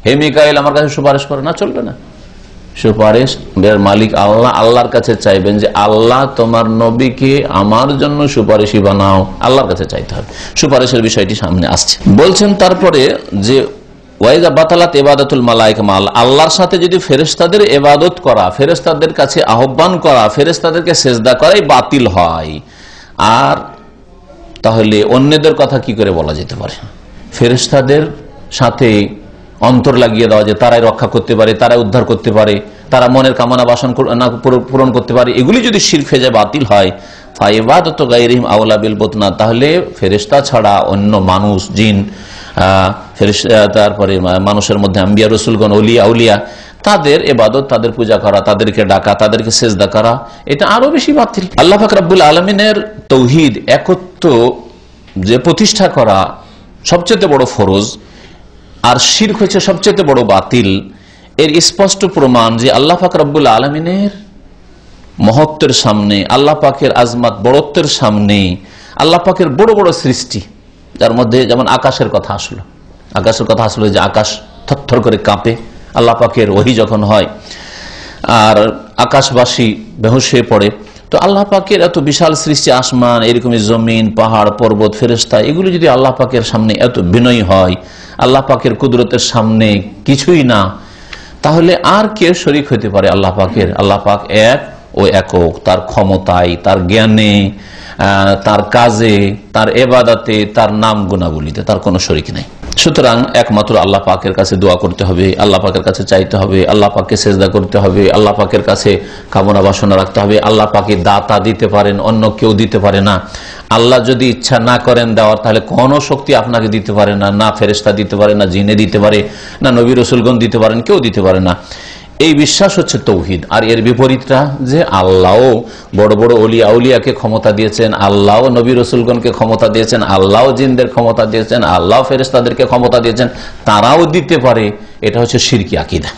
হে মিকাইল আমার কাছে সুপারিশ করো? না, চলবে না। সুপারিশ মালিক আল্লাহ, আল্লাহর কাছে চাইবেন যে আল্লাহ তোমার নবীকে আমার জন্য সুপারিশই বানাও, আল্লাহর কাছে চাইতে হবে। সুপারিশের বিষয়টি সামনে আসছে। বলছেন তারপরে যে ওয়াইদা বাতালাত ইবাদাতুল মালায়েকা মা আল্লাহ, আল্লাহর সাথে যদি ফেরেশতাদের ইবাদত করা, ফেরেশতাদের কাছে আহ্বান করা, ফেরেশতাদেরকে সিজদা করাই বাতিল হয়, আর তাহলে অন্যদের কথা কি করে বলা যেতে পারে? ফেরেশতাদের সাথে অন্তর লাগিয়ে দেওয়া যে তারাই রক্ষা করতে পারে, তারাই উদ্ধার করতে পারে, তারা মনের কামনা বাসনা পূরণ করতে পারে, এগুলি যদি শিরক হয়ে যায়, বাতিল হয়, ফাইবাদাতু গায়রিহিম আওলা বিল বুতনা, তাহলে ফেরেশতা ছাড়া অন্য মানুষ, জিন, তারপরে মানুষের মধ্যে আম্বিয়া রসুলগণ, ওলিয়া আউলিয়া, তাদের ইবাদত, তাদের পূজা করা, তাদেরকে ডাকা, তাদেরকে সিজদা করা, এটা আরো বেশি বাতিল। আল্লাহ পাক রব্বুল আলামিনের তাওহীদ, একত্ব যে প্রতিষ্ঠা করা সবচেয়ে বড় ফরজ, আর শিরক হচ্ছে সবচেয়ে বড় বাতিল। এর স্পষ্ট প্রমাণ যে আল্লাহ পাক রব্বুল আলামিনের মহত্বের সামনে, আল্লাহ পাকের আজমাত বড়ত্বের সামনে, আল্লাহ পাকের বড় বড় সৃষ্টি, যার মধ্যে যেমন আকাশের কথা আসলো, যে আকাশ থরথর করে কাঁপে আল্লাহ পাকের ওহী যখন হয়, আর আকাশবাসী বেহুশ হয়ে পড়ে। তো আল্লাহ পাকের এত বিশাল সৃষ্টি, আসমান, এরকমই জমিন, পাহাড়, পর্বত, ফেরেশতা, এগুলো যদি আল্লাহ পাকের সামনে এত বিনয়ী হয়, আল্লাহ পাকের কুদরতের সামনে কিছুই না, তাহলে আর কে শরীক হতে পারে আল্লাহ পাকের? আল্লাহ পাক এক ও একক, তার ক্ষমতায়, তার জ্ঞানে, তার কাজে, তার ইবাদতে, তার নাম গুণাবলীতে তার কোনো শরীক নেই। সুতরাং একমাত্র আল্লাহ পাকের কাছে দোয়া করতে হবে, আল্লাহ পাকের কাছে চাইতে হবে, আল্লাহ পাককে সেজদা করতে হবে, আল্লাহ পাকের কাছে কামনা বাসনা রাখতে হবে। আল্লাহ পাকে দাতা দিতে পারেন, অন্য কেউ দিতে পারে না। আল্লাহ যদি ইচ্ছা না করেন দেওয়ার, তাহলে কোনো শক্তি আপনাকে দিতে পারে না, না ফেরেশতা দিতে পারে, না জিনে দিতে পারে, না নবী রাসূলগণ দিতে পারেন, কেউ দিতে পারে না। এই বিশ্বাস হচ্ছে তৌহিদ। আর এর বিপরীতটা যে আল্লাহ বড় বড় ওলি আউলিয়াকে ক্ষমতা দিয়েছেন, আল্লাহ নবী রাসূলগণকে ক্ষমতা দিয়েছেন, আল্লাহ জিনদের ক্ষমতা দিয়েছেন, আল্লাহ ফেরেশতাদেরকে ক্ষমতা দিয়েছেন, তারাও দিতে পারে, এটা হচ্ছে শিরকি আকীদা,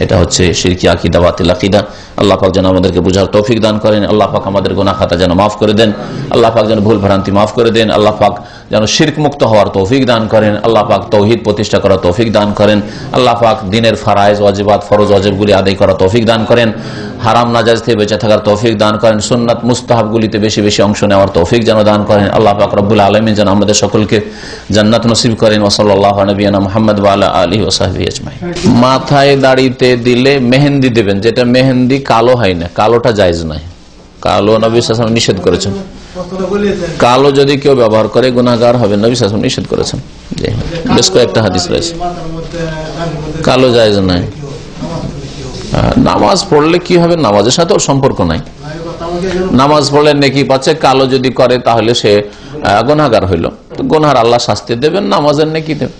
এটা হচ্ছে শিরকি আকীদা, বাতিল আকীদা। আল্লাহ পাক যেন আমাদেরকে বুঝার তৌফিক দান করেন, আল্লাহ পাক আমাদের গুনাহ খাতা যেন মাফ করে দেন, আল্লাহ পাক যেন ভুল ভ্রান্তি মাফ করে দেন, আল্লাহ পাক যেন শিরক মুক্ত হওয়ার তৌফিক দান করেন, আল্লাহ পাক তৌহিদ প্রতিষ্ঠা করার তৌফিক দান করেন, আল্লাহ পাক দ্বীনের ফরায়েজ ওয়াজিবাত, ফরজ ওয়াজিবগুলি আদায় করার তৌফিক দান করেন, হারাম নাজায়েজ থেকে বেঁচে থাকার তৌফিক দান করেন, সুন্নাত মুস্তাহাবগুলিতে বেশি বেশি অংশ নেওয়ার তৌফিক যেন দান করেন। আল্লাহ পাক রব্বুল আলামিন যেন আমাদের সকলকে জান্নাত নসিব করেন। ওয়া সাল্লাল্লাহু আলা নবিয়িনা মুহাম্মদ ওয়া আলা আলিহি ওয়া সাহবিহি আজমাইন। মাথায় দাড়িতে দিলে মেহেন্দি দেবেন, যেটা মেহেন্দি কালো হয় না, কালোটা জায়েজ নয়, কালো নবী সাল্লাল্লাহু আলাইহি ওয়াসাল্লাম নিষেধ করেছেন। কালো যদি কেউ ব্যবহার করে গুনাহগার হবে, নবী সাল্লাল্লাহু আলাইহি ওয়াসাল্লাম নিষেধ করেছেন। বেশ কয়েকটা হাদিস রয়েছে, কালো জায়েজ নয়। নামাজ পড়লে কি হবে? নামাজের সাথে ওর সম্পর্ক নাই। নামাজ পড়লে নেকি পাচ্ছে, কালো যদি করে তাহলে সে গুনাহগার হইল, তো গুনাহার আল্লাহ শাস্তি দেবেন, নামাজের নেকি দেবেন।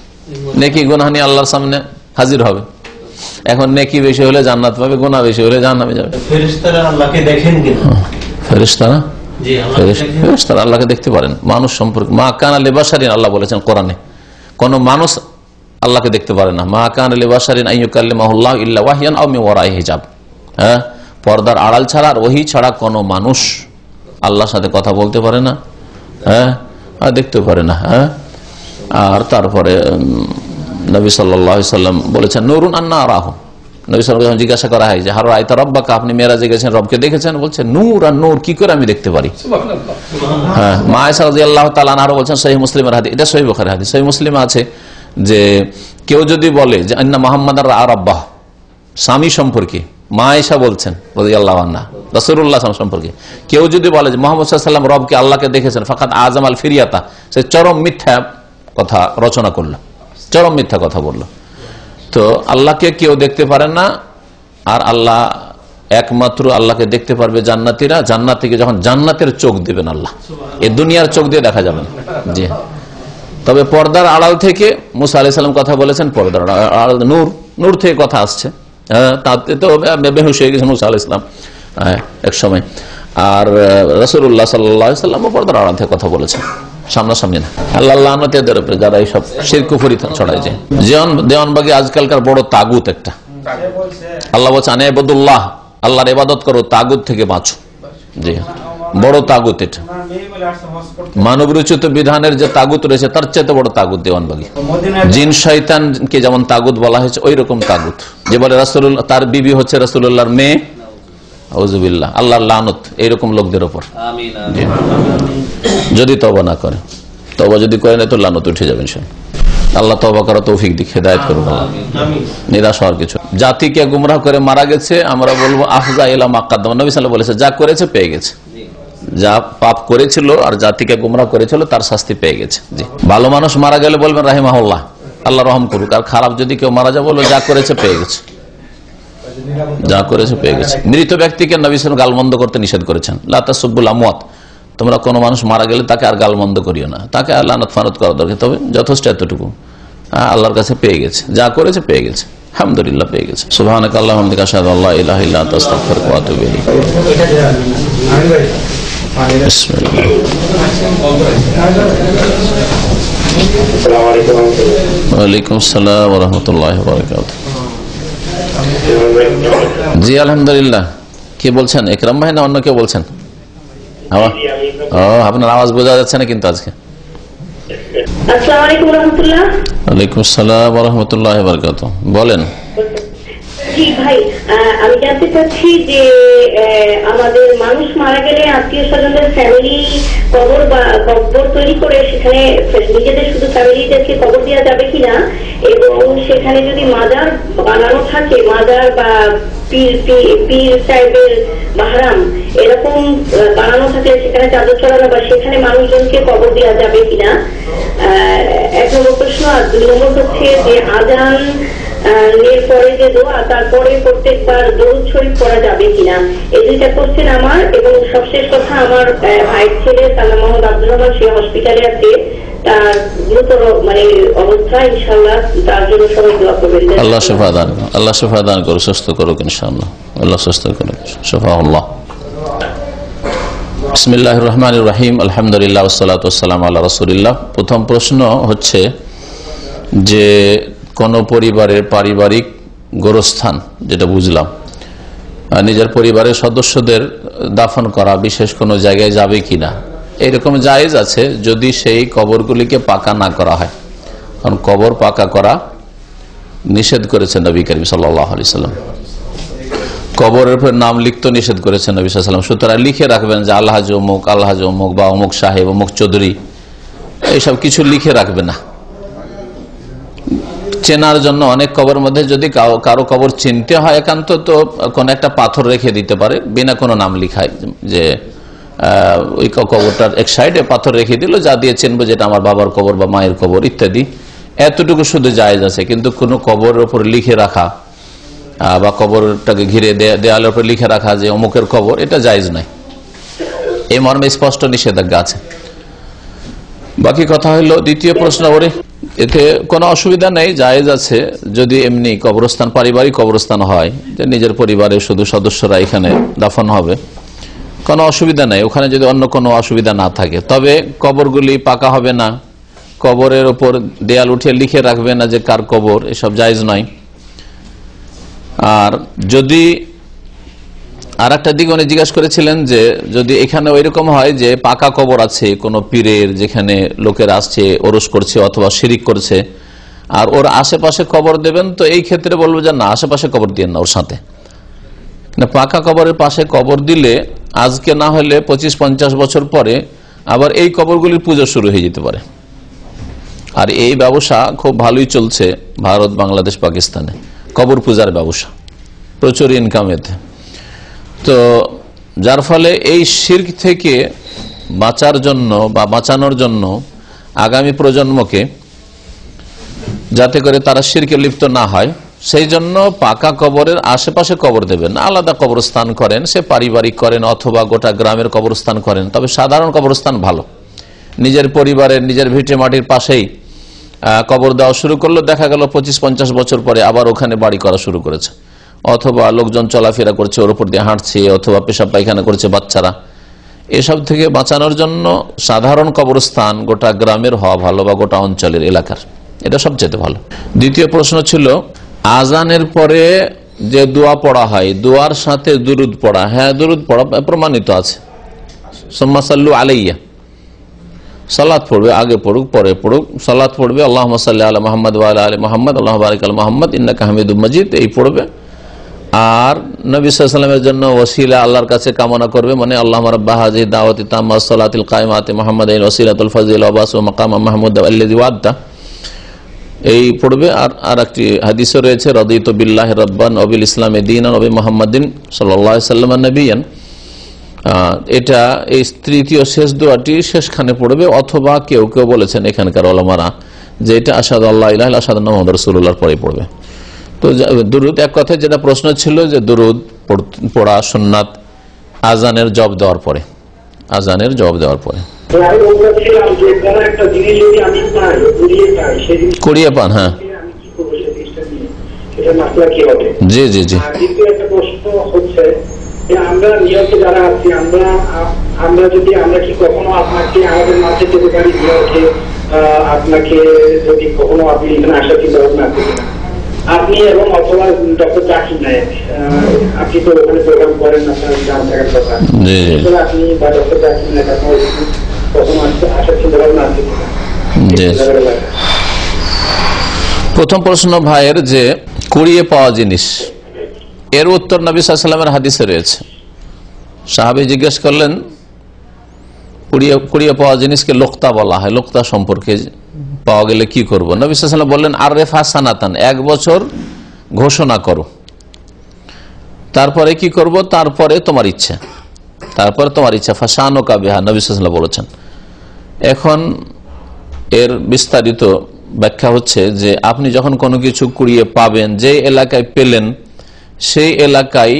নেকি গুনাহ নিয়ে আল্লাহর সামনে হাজির হবে। এখন নেকি বেশি হলে জান্নাত পাবে, গুনাহ বেশি হলে জাহান্নামে যাবে। ফেরেশতারা আল্লাহকে দেখেন কিনা? ফেরেশতারা ফেরেশতারা আল্লাহকে দেখতে পারেন। মানুষ সম্পর্কে মা কানা লিবাশারিন আল্লাহ বলেছেন কোরআনে, কোন মানুষ আল্লাহকে দেখতে পারে না। মা কানা লিবাশারিন আইয়ুকাল্লিমাহুল্লাহু ইল্লা ওয়াহয়ান আও মিন ওয়ারাই হিজাব। হ্যাঁ, পর্দার আড়াল ছাড়া আর ওহী ছাড়া কোন মানুষ আল্লাহর সাথে কথা বলতে পারে না, হ্যাঁ, আর দেখতে পারে না। হ্যাঁ, আর তারপরে নবী সাল্লাল্লাহু আলাইহি সাল্লাম বলেছেন নূরুন আন্না আরাহু। নবী সাল্লাল্লাহু আলাইহি ওয়াসাল্লাম জিজ্ঞাসা করা হয় যে হার রাআইতা রাব্বাকা, আপনি মেরাজে গেছেন, রবকে দেখেছেন? বলছেন নূর, আর নূর কি করে আমি দেখতে পারি? হ্যাঁ, মা আয়েশা রাদিয়াল্লাহু তাআলা আনহা বলছেন সহিহ মুসলিমের হাদিস, এটা সহিহ বুখারীর হাদিস, সহিহ মুসলিমে আছে যে কেউ যদি বলে যে আন্না মুহাম্মাদার রাআ রাব্বাহ, স্বামী সম্পর্কে মা আয়েশা বলছেন রাদিয়াল্লাহু আনহা রাসূলুল্লাহ সম্পর্কে কেউ যদি বলে যে মুহাম্মদ সাল্লাল্লাহু আলাইহি ওয়াসাল্লাম রবকে আল্লাহকে দেখেছেন, ফাকাত আযাম আল ফিরিয়াতা, সে চরম মিথ্যা কথা রচনা করলো, চরম মিথ্যা কথা বলল। তো আল্লাহকে কেউ দেখতে পারেন না, আর আল্লাহ একমাত্র আল্লাহকে দেখতে পারবে জান্নাতীরা। জান্নাত থেকে যখন জান্নাতের চোখ দিবেন আল্লাহ, এই দুনিয়ার চোখ দিয়ে দেখা যাবে না। জি, তবে পর্দার আড়াল থেকে মুসা আলাইহিস সালাম কথা বলেছেন, পর্দার আড়াল নূর, নূর থেকে কথা আসছে। তাতে তো বেহুশ হয়ে গেছে মুসা আলাইহিস সালাম এক সময়। আর রাসূলুল্লাহ সাল্লাল্লাহু আলাইহি ওয়াসাল্লাম পর্দার আড়াল থেকে কথা বলেছেন, সামনাসামনি না। আল্লাহ লানত এদের উপরে যারা এইসব শিরক কুফরি ছড়ায় যায়। দেওয়ানবাগী আজকালকার বড় তাগুত একটা। আল্লাহ বলছে আনে ইবাদুল্লাহ, আল্লাহর ইবাদত করো, তাগুত থেকে বাঁচো। জি, বড় তাগুত এটা। মানব রচিত বিধানের যে তাগুত রয়েছে তার চেয়ে বড় তাগুত দেওয়ানবাগী। জিন শয়তানকে যেমন তাগুত বলা হয়েছে, ওই রকম তাগুত। যে বলে রাসূলুল্লাহ, তার বিবি হচ্ছে রাসূলুল্লাহর মেয়ে, আউযুবিল্লাহ, আল্লাহর লানত এইরকম লোকদের উপর। যদি তওবা না করে, তওবা যদি করে না তো লানত উঠে যাবে ইনশাআল্লাহ। আল্লাহ তওবা করার তৌফিক দিক, হেদায়েত করুন। নিরাশ হওয়ার কিছু। জাতিকে গুমরাহ করে মারা গেছে, আমরা বলবো আফজা ইলা মা কাদ্দাম। নবী সাল্লাল্লাহু আলাইহি ওয়াসাল্লাম বলেছে যা করেছে পেয়ে গেছে, যা পাপ করেছিল আর জাতিকে গুমরাহ করেছিল তার শাস্তি পেয়ে গেছে। জি, ভালো মানুষ মারা গেলে বলবেন রাহিমাহুল্লাহ, আল্লাহ রহম করুক। আর খারাপ যদি কেউ মারা যায় বলবো যা করেছে পেয়ে গেছে, যা করেছে পেয়ে গেছে। মৃত ব্যক্তিকে নবী সাল্লাল্লাহু আলাইহি ওয়াসাল্লাম গালমন্দ করতে নিষেধ করেছেন। লা তাসুব্বুল আমওয়াত, তোমরা কোনো মানুষ মারা গেলে তাকে আর গালমন্দ করিও না, তাকে লানত ফানত করা দরকার। তবে যথেষ্ট এতটুকু আল্লাহর কাছে পেয়ে গেছে, যা করেছে পেয়ে গেছে, আলহামদুলিল্লাহ পেয়ে গেছে। সুবহানাকা আল্লাহুম্মা ওয়া বিহামদিকা আশহাদু আল্লা ইলাহা ইল্লা আনতা আস্তাগফিরুকা ওয়া আতুবু ইলাইক। বিসমিল্লাহ। ওয়া আলাইকুম আসসালাম ওয়া রাহমাতুল্লাহি ওয়া বারাকাতুহু। জি আলহামদুলিল্লাহ। কি বলছেন, একরাম ভাই না অন্য কেউ বলছেন? আপনার আওয়াজ বোঝা যাচ্ছে না কিন্তু আজকে। আসসালামু আলাইকুম রাহমাতুল্লাহ। ওয়ালাইকুম আসসালাম ওয়া রাহমাতুল্লাহি ওয়া বারাকাতুহু। বলেন। জি ভাই, আমি জানতে চাচ্ছি যে আমাদের মানুষ মারা গেলে আত্মীয় স্বজনদের ফ্যামিলি কবর বা কবর তৈরি করে সেখানে নিজেদের শুধু ফ্যামিলিদেরকে কবর দেওয়া যাবে কিনা, এবং সেখানে যদি মাজার বানানো থাকে, মাজার বা পীর সাহেবের মাহরাম এরকম বানানো থাকলে সেখানে চাদর চড়ানো বা সেখানে মানুষজনকে কবর দেওয়া যাবে কিনা, এক নম্বর প্রশ্ন। আর দুই নম্বর হচ্ছে যে আজান এর পরে যে দোয়া, তারপরে প্রত্যেকবার দরুদ শরীফ পড়া যাবে কিনা, এই দুইটা কোশ্চেন আমার। এবং সবশেষ কথা, আমার ভাইয়ের ছেলে সালাম মোহাম্মদ আব্দুর রহমান, সে হসপিটালে আছে, তার গুরুতর অবস্থা, ইনশাআল্লাহ তার জন্য সবাই দোয়া করবেন। আল্লাহ শিফা দান, আল্লাহ শিফা দান করুক, সুস্থ করুক ইনশাআল্লাহ, আল্লাহ সুস্থ করুক, শিফাআল্লাহ। বিসমিল্লাহির রহমানির রহিম, আলহামদুলিল্লাহ ওয়াসসালাতু ওয়াসসালামু আলা রাসূলিল্লাহ। প্রথম প্রশ্ন হচ্ছে যে কোন পরিবারের পারিবারিক গোরস্থান, যেটা বুঝলাম, নিজের পরিবারের সদস্যদের দাফন করা বিশেষ কোনো জায়গায় যাবে কিনা, এইরকম জায়েজ আছে যদি সেই কবরগুলিকে পাকা না করা হয়। কারণ কবর পাকা করা নিষেধ করেছেন নবী করিম সাল্লাল্লাহু আলাইহি ওয়াসাল্লাম, কবরের উপর নাম লিখতে নিষেধ করেছেন নবী সাল্লাল্লাহু আলাইহি ওয়াসাল্লাম। সুতরাং লিখে রাখবেন যে আলহাজ অমুক, আলহাজ অমুক, বা অমুক সাহেব, অমুক চৌধুরী, এইসব কিছু লিখে রাখবে না। চেনার জন্য অনেক কবর মধ্যে যদি কারো কবর চিনতে হয় একান্ত, তো কোন একটা পাথর রেখে দিতে পারে বিনা কোনো নাম লিখায়, যে ওই কবরটার এক সাইডে পাথর রেখে দিল, যা দিয়ে চিনবো যেটা আমার বাবার কবর বা মায়ের কবর ইত্যাদি, এতটুকু শুধু জায়েজ আছে। কিন্তু কোনো কবরের উপর লিখে রাখা বা কবরটাকে ঘিরে দেয়ালের উপর লিখে রাখা যে অমুকের কবর, এটা জায়েজ নাই, এই মর্মে স্পষ্ট নিষেধাজ্ঞা আছে। বাকি কথা হলো দ্বিতীয় প্রশ্ন করে, এতে কোনো অসুবিধা নেই, জায়েজ আছে যদি এমনি কবরস্থান, পারিবারিক কবরস্থান হয় যে নিজের পরিবারের শুধু সদস্যরা এখানে দাফন হবে, কোনো অসুবিধা নেই, ওখানে যদি অন্য কোনো অসুবিধা না থাকে। তবে কবরগুলি পাকা হবে না, কবরের ওপর দেয়াল উঠে লিখে রাখবে না যে কার কবর, এসব জায়েজ নয়। আর যদি আর একটা দিক উনি জিজ্ঞাসা করেছিলেন যে যদি এখানে ওইরকম হয় যে পাকা কবর আছে কোনো পীরের, যেখানে লোকের আসছে ওরস করছে অথবা শিরিক করছে, আর ওর আশেপাশে কবর দেবেন, তো এই ক্ষেত্রে বলবো যে না, আশেপাশে কবর দিয়ে না, ওর সাথে না। পাকা কবরের পাশে কবর দিলে আজকে না হলে 25-50 বছর পরে আবার এই কবরগুলির পুজো শুরু হয়ে যেতে পারে। আর এই ব্যবসা খুব ভালোই চলছে ভারত, বাংলাদেশ, পাকিস্তানে, কবর পূজার ব্যবসা, প্রচুর ইনকাম এতে। তো যার ফলে এই শিরক থেকে বাঁচার জন্য বা বাঁচানোর জন্য আগামী প্রজন্মকে, যাতে করে তারা শিরকে লিপ্ত না হয়, সেই জন্য পাকা কবরের আশেপাশে কবর দেবেন, আলাদা কবরস্থান করেন, সে পারিবারিক করেন অথবা গোটা গ্রামের কবরস্থান করেন। তবে সাধারণ কবরস্থান ভালো, নিজের পরিবারের, নিজের ভিটে মাটির পাশেই কবর দেওয়া শুরু করলো, দেখা গেল 25-50 বছর পরে আবার ওখানে বাড়ি করা শুরু করেছে, অথবা লোকজন চলাফেরা করছে, ওর উপর দিয়ে হাঁটছে, অথবা পেশাব পায়খানা করছে বাচ্চারা। এসব থেকে বাঁচানোর জন্য সাধারণ কবরস্থান গোটা গ্রামের হওয়া ভালো বা গোটা অঞ্চলের, এলাকার, এটা সবচেয়ে ভালো। দ্বিতীয় প্রশ্ন ছিল আজানের পরে যে দোয়া পড়া হয়, দোয়ার সাথে দুরুদ পড়া। হ্যাঁ, দুরুদ পড়া প্রমাণিত আছে, সুম্মা সাল্লু আলাইয়া, সালাত পড়বে, আগে পড়ুক পরে পড়ুক, সালাত পড়বে, আল্লাহুম্মা সাল্লি আলা মুহাম্মাদ ওয়া আলা আলি মুহাম্মাদ, আল্লাহুম্মা বারিক আলা মুহাম্মাদ ইন্নাকা হামিদুম মাজিদ, এই পড়বে। আর নবী সাল্লাল্লাহু আলাইহি ওয়াসাল্লামের জন্য ওসিলা আল্লাহর কাছে কামনা করবে, মানে আল্লাহুম্মা রাব্বা হাযিহি দাওয়াতি তাম্মাস সালাতিল কায়মাতি মুহাম্মাদিন ওসিলাতুল ফাযিলা ওয়া বাসু মাকামা মাহমুদ আল্লাযী ওয়া'আদতা, এই পড়বে। আর একটি হাদিসে রয়েছে রাদিতু বিল্লাহি রাব্বান ওয়া বিল ইসলামি দীনান ওয়া বি মুহাম্মাদিন সাল্লাল্লাহু আলাইহি ওয়াসাল্লাম নবিয়ান। এটা এই তৃতীয় শেষ দোয়াটি শেষখানে পড়বে, অথবা কেউ কেউ বলেছেন এখানকার ওলামারা যে এটা আশহাদু আল্লা ইলাহা ইল্লাল্লাহ আশহাদু আন্না মুহাম্মাদুর রাসূলুল্লাহর পরে পড়বে। তো দুরুদ, এক কথায় যেটা প্রশ্ন ছিল যে দুরুদ পড়া সুন্নাত আজানের জবাব দেওয়ার পরে, আজানের জবাব দেওয়ার পরে। কুড়িয়ে পান, হ্যাঁ, জি জি জি। আমরা নিয়তে যারা আছি, আমরা যদি আমরা কি কখনো আপনাকে আমাদের মাঝে যেতে পারি নিয়তে, আপনাকে যদি কখনো আপনি এখানে আসার চিন্তা ভাবনা করেন, আপনি এবং অথবা ডক্টর জাকির নায়েক, আপনি তো ওখানে প্রোগ্রাম করেন, আপনার জান থাকার কথা, আপনি বা ডক্টর জাকির নায়েক আপনার কখনো আসার চিন্তা ভাবনা আছে কিনা? প্রথম প্রশ্ন ভাইয়ের যে কুড়িয়ে পাওয়া জিনিস, এর উত্তর নবী সাল্লাল্লাহু আলাইহি ওয়াসাল্লামের হাদিসে রয়েছে। সাহাবী জিজ্ঞেস করলেন কুড়িয়ে পাওয়া জিনিসকে লোকতা বলা হয়, লোকতা সম্পর্কে পাওয়া গেলে কি করব? নবী সাল্লাল্লাহু আলাইহি ওয়াসাল্লাম বললেন আররেফা সানাতান, 1 বছর ঘোষণা করো। তারপরে কি করব? তারপরে তোমার ইচ্ছা, তারপরে তোমার ইচ্ছা, ফাশানুকা বিহা, নবী সাল্লাল্লাহু আলাইহি ওয়াসাল্লাম বলেছেন। এখন এর বিস্তারিত ব্যাখ্যা হচ্ছে যে আপনি যখন কোনো কিছু কুড়িয়ে পাবেন, যে এলাকায় পেলেন সেই এলাকায়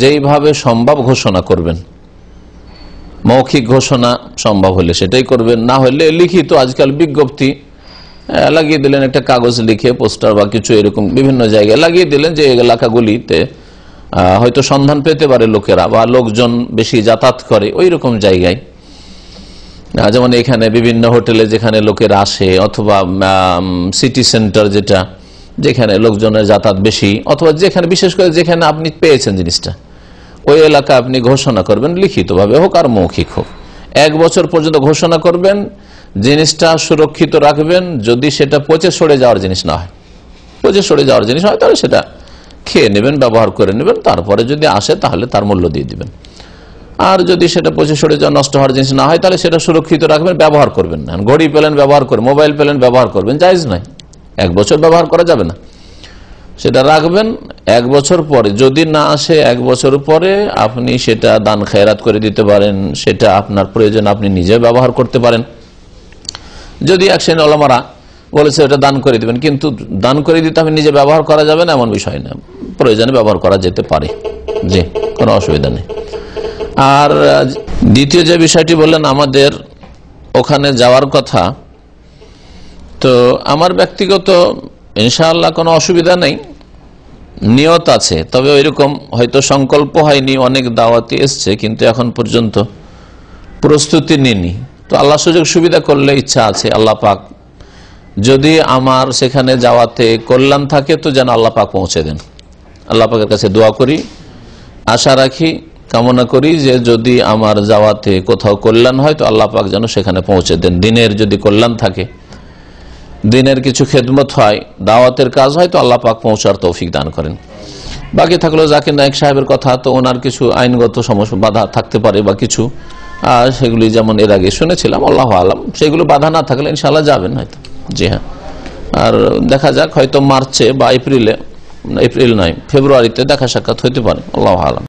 যেইভাবে সম্ভব ঘোষণা করবেন। মৌখিক ঘোষণা সম্ভব হলে সেটাই করবেন, না হলে লিখিত, আজকাল বিজ্ঞপ্তি লাগিয়ে দিলেন, একটা কাগজ লিখে পোস্টার বা কিছু এরকম বিভিন্ন জায়গায় লাগিয়ে দিলেন যে এলাকাগুলিতে হয়তো সন্ধান পেতে পারে লোকেরা বা লোকজন বেশি যাতায়াত করে ওই রকম জায়গায়, যেমন এখানে বিভিন্ন হোটেলে যেখানে লোকেরা আসে, অথবা সিটি সেন্টার যেটা, যেখানে লোকজনের যাতায়াত বেশি, অথবা যেখানে বিশেষ করে যেখানে আপনি পেয়েছেন জিনিসটা, ওই এলাকা আপনি ঘোষণা করবেন, লিখিতভাবে হোক আর মৌখিক হোক। 1 বছর পর্যন্ত ঘোষণা করবেন, জিনিসটা সুরক্ষিত রাখবেন। যদি সেটা পচে সরে যাওয়ার জিনিস না হয়, পচে সরে যাওয়ার জিনিস হয় তাহলে সেটা খেয়ে নেবেন, ব্যবহার করে নেবেন, তারপরে যদি আসে তাহলে তার মূল্য দিয়ে দিবেন। আর যদি সেটা পচে সরে যাওয়া, নষ্ট হওয়ার জিনিস না হয় তাহলে সেটা সুরক্ষিত রাখবেন, ব্যবহার করবেন না। ঘড়ি পেলেন ব্যবহার করবেন, মোবাইল পেলেন ব্যবহার করবেন, জায়েজ নয়। 1 বছর ব্যবহার করা যাবে না, সেটা রাখবেন। 1 বছর পরে যদি না আসে, 1 বছর পরে আপনি সেটা দান খেরাত করে দিতে পারেন, সেটা আপনার প্রয়োজন আপনি নিজে ব্যবহার করতে পারেন। যদি এক শ্রেণীর ওলামারা বলেছে এটা দান করে দিবেন, কিন্তু দান করে দিতে আপনি নিজে ব্যবহার করা যাবে না এমন বিষয় না, প্রয়োজনে ব্যবহার করা যেতে পারে, জি, কোনো অসুবিধা নেই। আর দ্বিতীয় যে বিষয়টি বললেন, আমাদের ওখানে যাওয়ার কথা, তো আমার ব্যক্তিগত ইনশাআল্লাহ কোনো অসুবিধা নেই, নিয়ত আছে, তবে ওইরকম হয়তো সংকল্প হয়নি। অনেক দাওয়াতি এসছে কিন্তু এখন পর্যন্ত প্রস্তুতি নিনি। তো আল্লাহ সুযোগ সুবিধা করলে ইচ্ছা আছে, আল্লাহ পাক যদি আমার সেখানে যাওয়াতে কল্যাণ থাকে তো যেন আল্লাহ পাক পৌঁছে দেন। আল্লাহ পাকের কাছে দোয়া করি, আশা রাখি, কামনা করি যে যদি আমার যাওয়াতে কোথাও কল্যাণ হয় তো আল্লাহ পাক যেন সেখানে পৌঁছে দেন। দিনের যদি কল্যাণ থাকে, দিনের কিছু খেদমত হয়, দাওয়াতের কাজ হয়, তো আল্লাহ পাক পৌঁছার তৌফিক দান করেন। বাকি থাকলো জাকির নায়েক সাহেবের কথা, তো ওনার কিছু আইনগত সমস্যা বাধা থাকতে পারে বা কিছু, সেগুলি যেমন এর আগে শুনেছিলাম, আল্লাহু আলাম, সেগুলো বাধা না থাকলে ইনশাআল্লাহ যাবেন হয়তো। জি হ্যাঁ, আর দেখা যাক, হয়তো মার্চে বা এপ্রিল নয়, ফেব্রুয়ারিতে দেখা সাক্ষাৎ হইতে পারে, আল্লাহু আলাম।